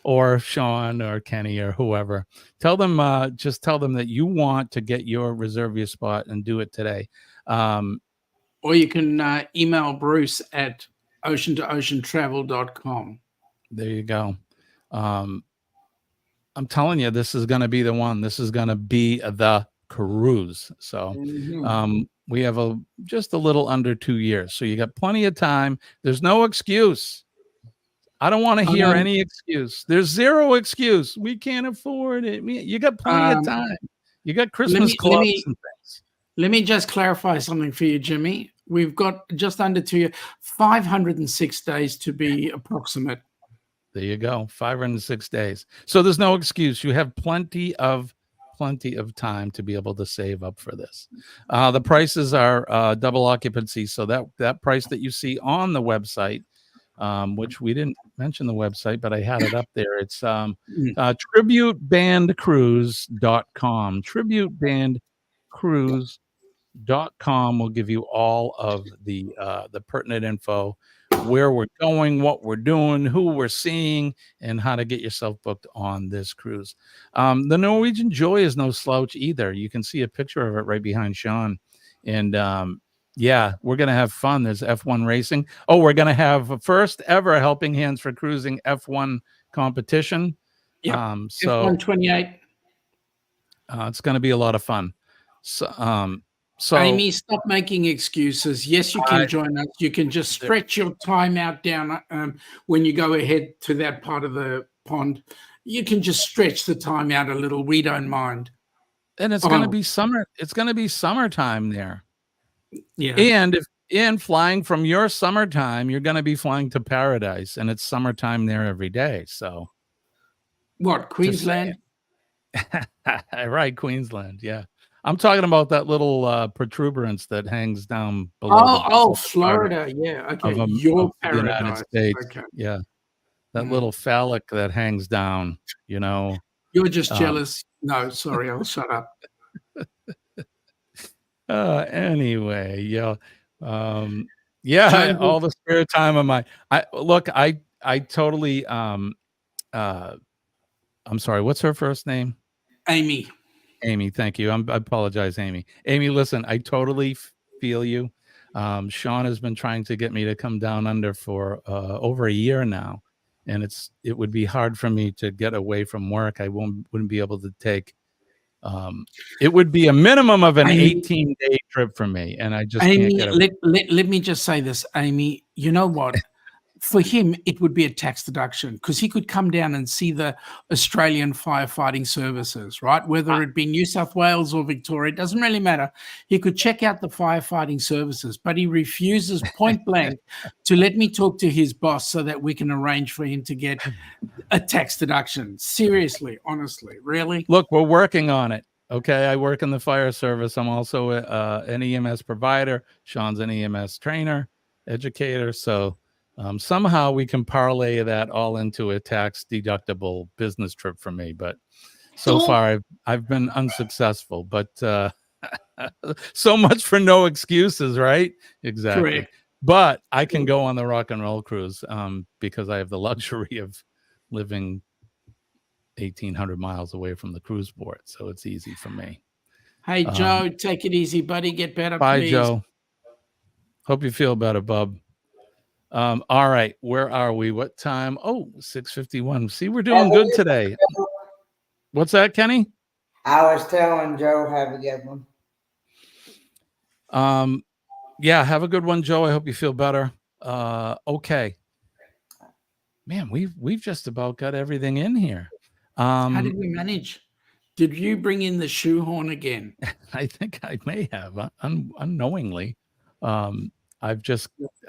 Or Sean or Kenny or whoever. Tell them, just tell them that you want to get reserve your spot and do it today. Or you can email Bruce at oceantooceantravel.com. There you go. I'm telling you, this is going to be the one. This is going to be the cruise. So we have just a little under 2 years. So you got plenty of time. There's no excuse. I don't want to hear any excuse. There's zero excuse. We can't afford it. You got plenty of time. You got Christmas clubs and things. Let me just clarify something for you, Jimmy. We've got just under 2 years, 506 days to be approximate. There you go, 506 days. So there's no excuse. You have plenty of time to be able to save up for this. The prices are double occupancy. So that price that you see on the website, which we didn't mention the website, but I had it up there. It's tributebandcruise.com. Tributebandcruise.com will give you all of the pertinent info, where we're going, what we're doing, who we're seeing, and how to get yourself booked on this cruise. The Norwegian Joy is no slouch either. You can see a picture of it right behind Sean. And yeah, we're going to have fun. There's F1 racing. Oh, we're going to have a first ever Helping Hands for Cruising F1 competition. Yeah, so F1 28. It's going to be a lot of fun. So Amy, stop making excuses. Yes, you can join us. You can just stretch your time out down when you go ahead to that part of the pond. You can just stretch the time out a little. We don't mind. And it's going to be summer. It's going to be summertime there. Yeah. And flying from your summertime, you're going to be flying to paradise, and it's summertime there every day. So what, Queensland? Right, Queensland. Yeah. I'm talking about that little protuberance that hangs down below. Florida. Yeah. Okay. Your paradise. United States. Okay. Yeah. That little phallic that hangs down, You're just jealous. No, sorry. I'll shut up. Anyway, yeah. All the spare time of my, I totally, I'm sorry. What's her first name? Amy. Amy, thank you. I apologize, Amy. Amy, listen, I totally feel you. Sean has been trying to get me to come down under for over a year now, and it would be hard for me to get away from work. I wouldn't be able to take. It would be a minimum of an 18-day trip for me, and I just can't get away. Let me just say this, Amy. You know what? For him, it would be a tax deduction because he could come down and see the Australian firefighting services, right? Whether it be New South Wales or Victoria, it doesn't really matter. He could check out the firefighting services, but he refuses point blank to let me talk to his boss so that we can arrange for him to get a tax deduction. Seriously, honestly, really? Look, we're working on it. Okay, I work in the fire service. I'm also an EMS provider. Sean's an EMS trainer, educator. So somehow we can parlay that all into a tax deductible business trip for me. But so far I've been unsuccessful. But so much for no excuses, right? Exactly. Correct. But I can go on the rock and roll cruise because I have the luxury of living 1,800 miles away from the cruise port, so it's easy for me. Hey, Joe, take it easy, buddy. Get better, bye, please. Joe. Hope you feel better, bub. All right, where are we? What time? Oh, 6:51. See, we're doing good today. What's that, Kenny? I was telling Joe, have a good one. Yeah, have a good one, Joe. I hope you feel better. Okay. Man, we've just about got everything in here. How did we manage? Did you bring in the shoehorn again? I think I may have unknowingly. I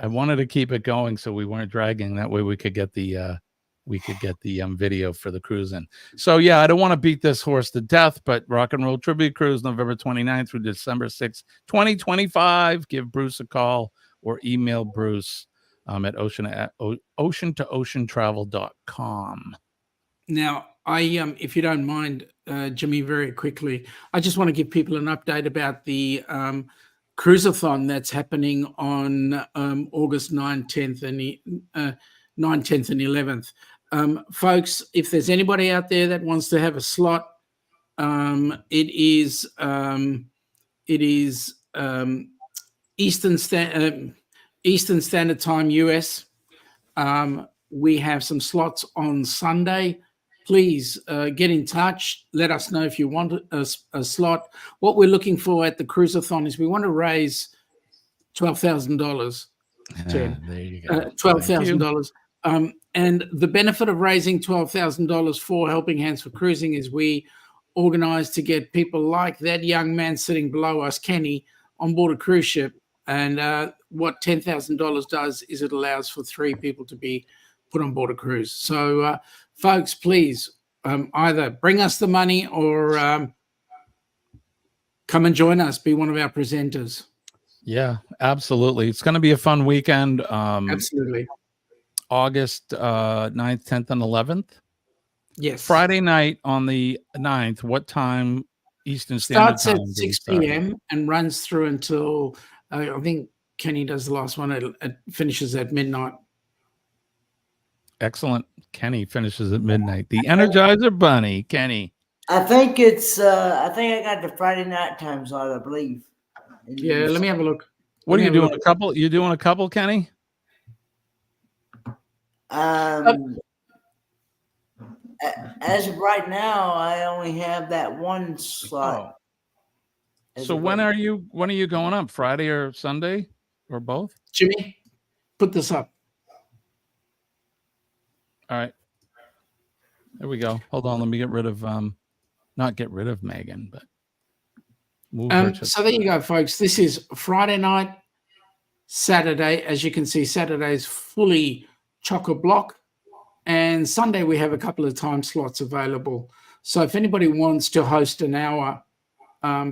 wanted to keep it going so we weren't dragging. That way we could get the video for the cruising. So yeah, I don't want to beat this horse to death, but Rock and Roll Tribute Cruise, November 29th through December 6th, 2025. Give Bruce a call or email Bruce at ocean-to-oceantravel.com. Now, if you don't mind, Jimmy, very quickly, I just want to give people an update about the cruiseathon that's happening on August 9th, 10th, and 9th, 10th, and 11th. Folks, if there's anybody out there that wants to have a slot, it is Eastern Standard Time, US. We have some slots on Sunday. Please get in touch. Let us know if you want a slot. What we're looking for at the cruiseathon is we want to raise $12,000. There you go. $12,000. And the benefit of raising $12,000 for Helping Hands for Cruising is we organize to get people like that young man sitting below us, Kenny, on board a cruise ship. And what $10,000 does is it allows for 3 people to be put on board a cruise. So, folks, please either bring us the money or come and join us, be one of our presenters. Yeah, absolutely. It's going to be a fun weekend. Absolutely. August 9th, 10th, and 11th. Yes. Friday night on the 9th. What time Eastern Standard Starts Time? at 6 p.m. and runs through until, I think Kenny does the last one. It finishes at midnight. Excellent. Kenny finishes at midnight. The Energizer Bunny, Kenny. I think it's. I think I got the Friday night time slot, I believe. Yeah, let me have a look. What are you doing? A couple? You doing a couple, Kenny? As of right now, I only have that one slot. So when are you going up? Friday or Sunday or both? Jimmy, put this up. All right. There we go. Hold on. Let me get rid of not get rid of Megan, but move her to so there you go, folks. This is Friday night, Saturday. As you can see, Saturday is fully chock-a-block. And Sunday, we have a couple of time slots available. So if anybody wants to host an hour,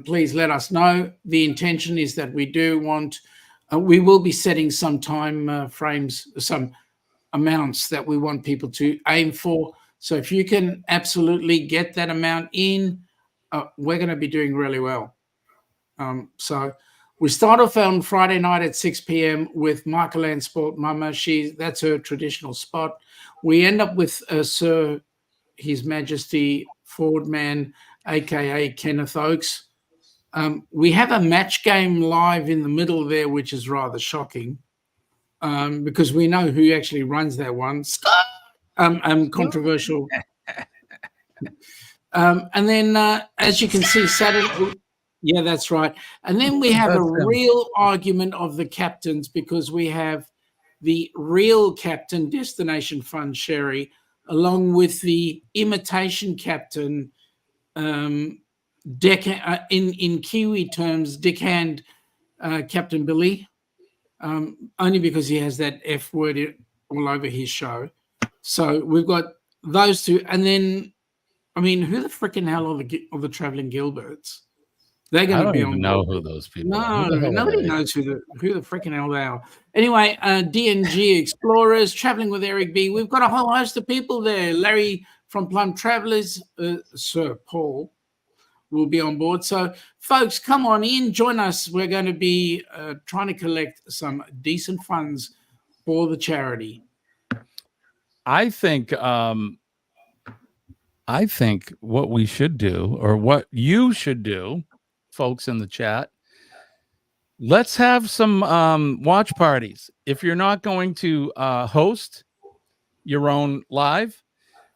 please let us know. The intention is that we do want, we will be setting some time frames, some amounts that we want people to aim for. So if you can absolutely get that amount in, we're going to be doing really well. So we start off on Friday night at 6 p.m. with Michael Ann Sport Mama. That's her traditional spot. We end up with Sir His Majesty Ford Man, aka Kenneth Oakes. We have a match game live in the middle there, which is rather shocking, because we know who actually runs that one. Controversial. And then, as you can see, Saturday. Yeah, that's right. And then we have a real argument of the captains, because we have the real captain, Destination Fun Sherry, along with the imitation captain, in Kiwi terms, deckhand Captain Billy, only because he has that F word all over his show. So we've got those two. And then, I mean, who the freaking hell are the Traveling Gilberts? They're going to be on. I don't even know who those people are. No, nobody knows who the freaking hell they are. Anyway, DNG Explorers, Traveling with Eric B. We've got a whole host of people there. Larry from Plum Travelers, Sir Paul will be on board. So, folks, come on in, join us. We're going to be trying to collect some decent funds for the charity. I think what we should do, or what you should do, folks in the chat, let's have some watch parties. If you're not going to host your own live,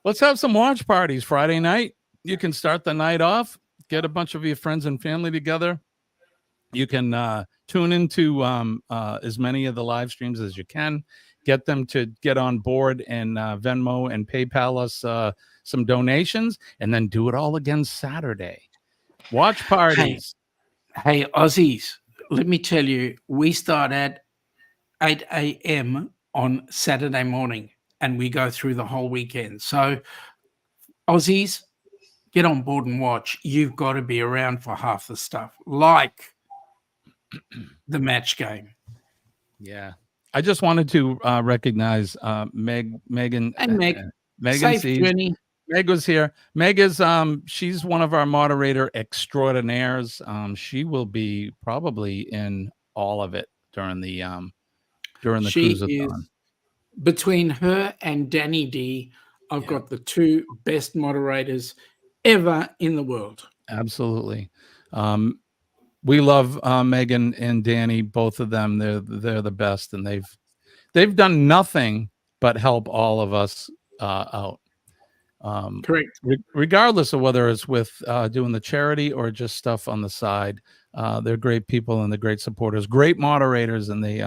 let's have some watch parties Friday night. You can start the night off, get a bunch of your friends and family together. You can tune into as many of the live streams as you can. get them to get on board and Venmo and PayPal us some donations, and then do it all again Saturday. Watch parties. Hey, Aussies, let me tell you, we start at 8 a.m. on Saturday morning, and we go through the whole weekend. So, Aussies, get on board and watch. You've got to be around for half the stuff, like the match game. Yeah. I just wanted to recognize Megan. And Meg, Megan safe sees. journey. Meg was here. Meg is she's one of our moderator extraordinaires. She will be probably in all of it during the She cruisathon. is, between her and Danny D, I've got the two best moderators ever in the world. Absolutely. We love Megan and Danny, both of them. They're the best, and they've done nothing but help all of us out. Correct. Regardless of whether it's with doing the charity or just stuff on the side, they're great people and they're great supporters, great moderators, and they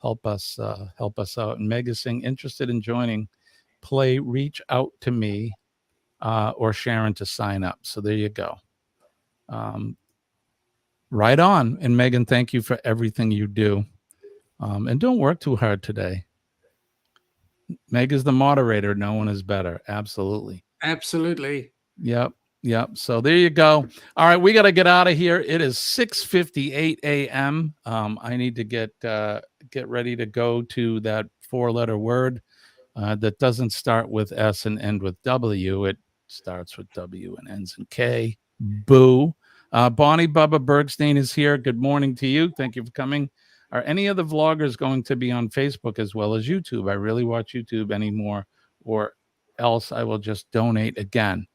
help us out. And Meg is saying, interested in joining, play, reach out to me or Sharon to sign up. So there you go. Right on. And Megan, thank you for everything you do. And don't work too hard today. Meg is the moderator. No one is better. Absolutely. Absolutely. Yep. So there you go. All right, we got to get out of here. It is 6:58 a.m. I need to get ready to go to that 4-letter word that doesn't start with S and end with W. It starts with W and ends in K. Boo. Bonnie Bubba Bergstein is here. Good morning to you. Thank you for coming. Are any of the vloggers going to be on Facebook as well as YouTube? I really watch YouTube anymore, or else I will just donate again.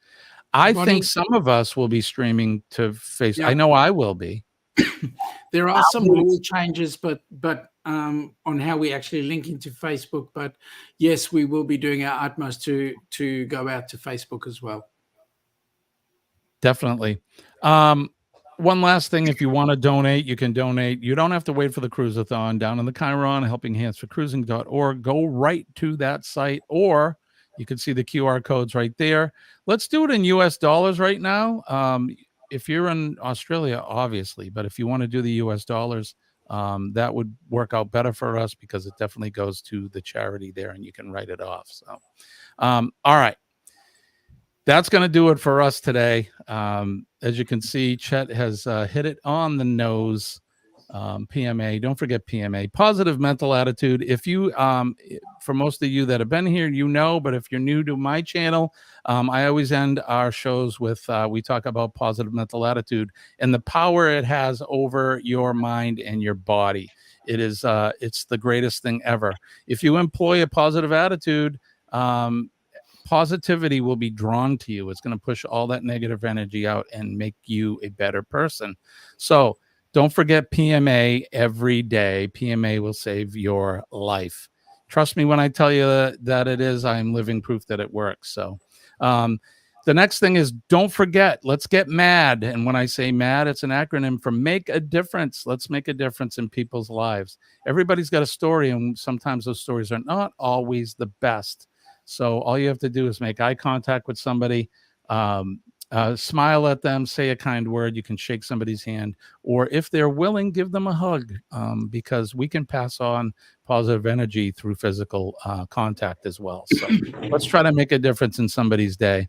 I think some of us will be streaming to Facebook. Yeah. I know I will be. There are some rule changes, but on how we actually link into Facebook. But yes, we will be doing our utmost to go out to Facebook as well. Definitely. One last thing, if you want to donate, you can donate. You don't have to wait for the cruisathon. Down in the Chiron, helpinghandsforcruising.org. Go right to that site, or you can see the QR codes right there. Let's do it in US dollars right now. If you're in Australia, obviously, but if you want to do the US dollars, that would work out better for us because it definitely goes to the charity there and you can write it off. So, all right. That's going to do it for us today. As you can see, Chet has hit it on the nose. PMA, don't forget PMA, positive mental attitude. If you, for most of you that have been here, you know, but if you're new to my channel, I always end our shows with, we talk about positive mental attitude and the power it has over your mind and your body. It is, it's the greatest thing ever. If you employ a positive attitude, positivity will be drawn to you. It's going to push all that negative energy out and make you a better person. So don't forget PMA every day. PMA will save your life. Trust me when I tell you that it is. I'm living proof that it works. So the next thing is, don't forget, let's get mad. And when I say mad, it's an acronym for make a difference. Let's make a difference in people's lives. Everybody's got a story, and sometimes those stories are not always the best. So all you have to do is make eye contact with somebody, smile at them, say a kind word. You can shake somebody's hand, or if they're willing, give them a hug, because we can pass on positive energy through physical contact as well. So let's try to make a difference in somebody's day.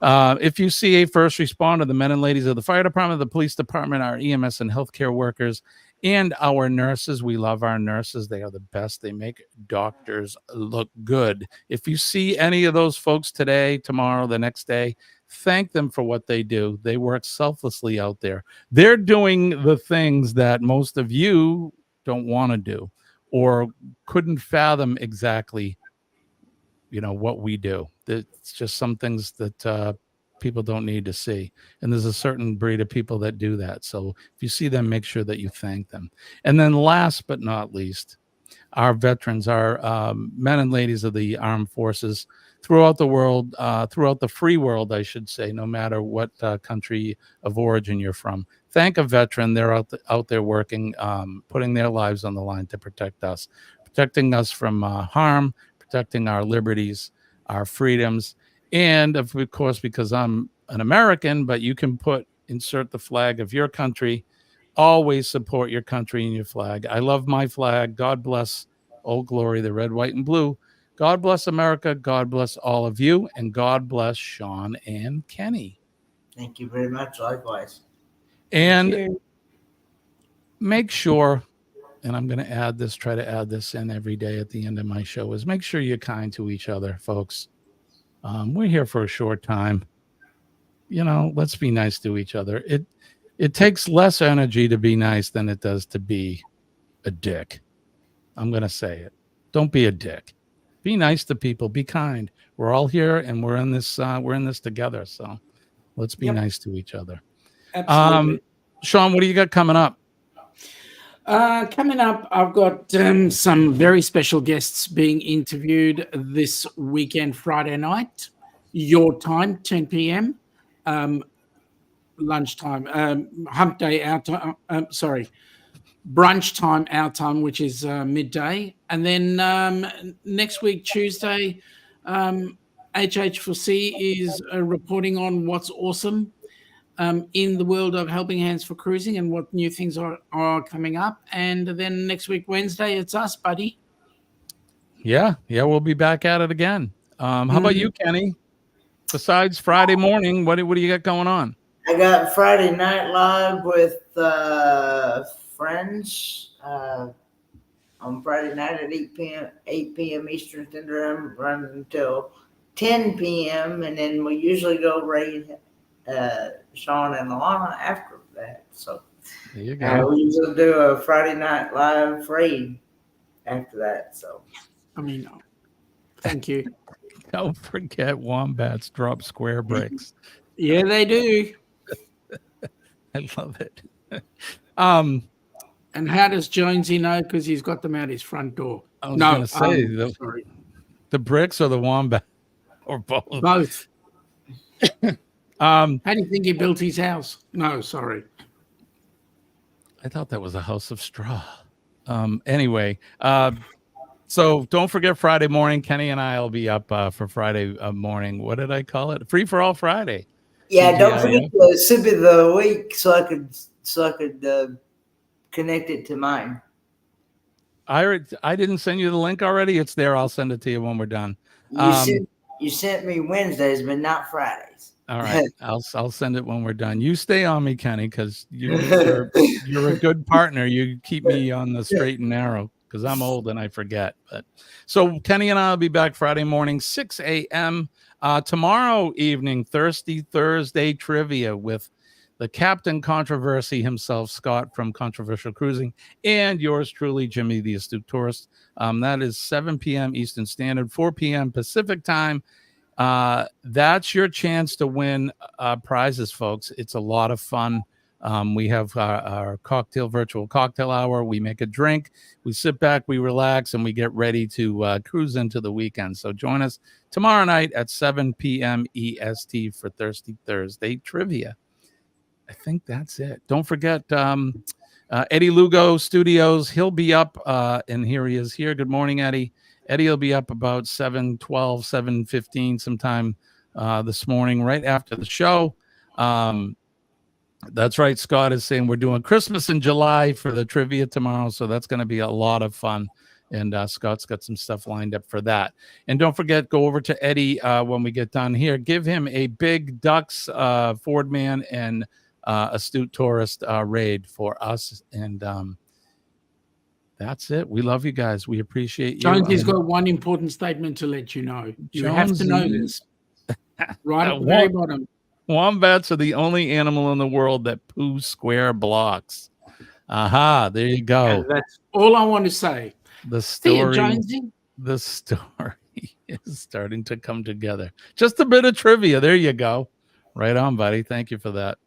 If you see a first responder, the men and ladies of the fire department, the police department, our EMS and healthcare workers, and our nurses, we love our nurses. They are the best. They make doctors look good. If you see any of those folks today, tomorrow, the next day, thank them for what they do. They work selflessly out there. They're doing the things that most of you don't want to do or couldn't fathom exactly, you know, what we do. It's just some things that people don't need to see. And there's a certain breed of people that do that. So if you see them, make sure that you thank them. And then last but not least, our veterans, our men and ladies of the armed forces throughout the world, throughout the free world, I should say, no matter what country of origin you're from. Thank a veteran. They're out there working, putting their lives on the line to protect us, protecting us from harm, protecting our liberties, our freedoms, and of course, because I'm an American, but you can insert the flag of your country. Always support your country and your flag. I love my flag. God bless Old Glory, the red, white, and blue. God bless America. God bless all of you. And God bless Sean and Kenny. Thank you very much. Likewise. And make sure, and I'm going to try to add this in every day at the end of my show, is make sure you're kind to each other, folks. We're here for a short time. Let's be nice to each other. It takes less energy to be nice than it does to be a dick. I'm going to say it. Don't be a dick. Be nice to people. Be kind. We're all here and we're in this together. So let's be nice to each other. Absolutely. Sean, what do you got coming up? Coming up, I've got some very special guests being interviewed this weekend, Friday night, your time, 10 p.m. Lunchtime, hump day, our time, brunch time, our time, which is midday. And then next week, Tuesday, HH4C is reporting on what's awesome in the world of Helping Hands for Cruising and what new things are coming up. And then next week, Wednesday, it's us, buddy. Yeah, we'll be back at it again. How about you, Kenny? Besides Friday morning, what do you got going on? I got Friday Night Live with friends on Friday night at 8 p.m. Eastern Standard Time, running until 10 p.m. And then we usually go raid Sean and Alana after that. So there you go. We usually do a Friday Night Live raid after that. So thank you. Don't forget wombats drop square bricks. Yeah, they do. I love it. And how does Jonesy know? Because he's got them out his front door. I was going to say the bricks or the wombat or both. Both. How do you think he built his house? No, sorry. I thought that was a house of straw. Anyway, so don't forget Friday morning. Kenny and I will be up for Friday morning. What did I call it? Free for all Friday. Yeah, don't forget the sip of the week so I could connect it to mine. I didn't send you the link already. It's there. I'll send it to you when we're done. You sent me Wednesdays, but not Fridays. All right, I'll send it when we're done. You stay on me, Kenny, because you're a good partner. You keep me on the straight and narrow because I'm old and I forget. But so Kenny and I will be back Friday morning, 6 a.m. Tomorrow evening, Thirsty Thursday trivia with the Captain Controversy himself, Scott from Controversial Cruising, and yours truly, Jimmy the Astute Tourist. That is 7 p.m. Eastern Standard, 4 p.m. Pacific Time. That's your chance to win prizes, folks. It's a lot of fun. We have our virtual cocktail hour. We make a drink, we sit back, we relax, and we get ready to cruise into the weekend. So join us tomorrow night at 7 p.m. EST for Thirsty Thursday trivia. I think that's it. Don't forget Eddie Lugo Studios. He'll be up, and here he is here. Good morning, Eddie. Eddie will be up about 7:12, 7:15 sometime this morning, right after the show. That's right. Scott is saying we're doing Christmas in July for the trivia tomorrow, so that's going to be a lot of fun. And Scott's got some stuff lined up for that. And don't forget, go over to Eddie when we get done here. Give him a big Ducks, Ford Man, and Astute Tourist raid for us. And that's it. We love you guys. We appreciate you. Jonesy's got one important statement to let you know. You have to know this. Right at the very bottom. Wombats are the only animal in the world that poo square blocks. Aha, there you go. And that's all I want to say. The story, Jonesy. The story is starting to come together. Just a bit of trivia. There you go. Right on, buddy. Thank you for that.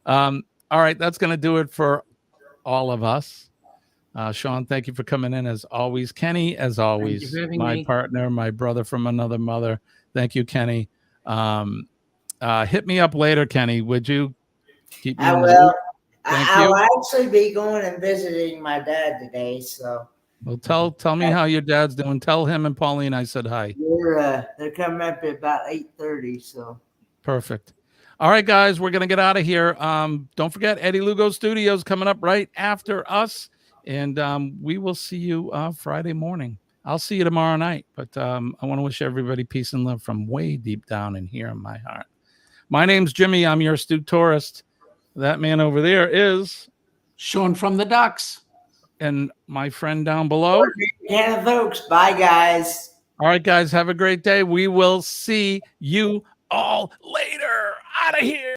All right, that's going to do it for all of us. Sean, thank you for coming in as always. Kenny, as always, my partner, my brother from another mother. Thank you, Kenny. Hit me up later, Kenny. Would you keep me? I will. I'll actually be going and visiting my dad today. So Well, tell me how your dad's doing. Tell him and Pauline I said hi. They're coming up at about 8:30. So Perfect. All right, guys, we're gonna get out of here. Don't forget Eddie Lugo Studios coming up right after us, and we will see you Friday morning. I'll see you tomorrow night. But I want to wish everybody peace and love from way deep down in here in my heart. My name's Jimmy. I'm your astute tourist. That man over there is Sean from the Ducks. And my friend down below, Kenneth Oaks. Bye, guys. All right, guys, have a great day. We will see you all later. Out of here.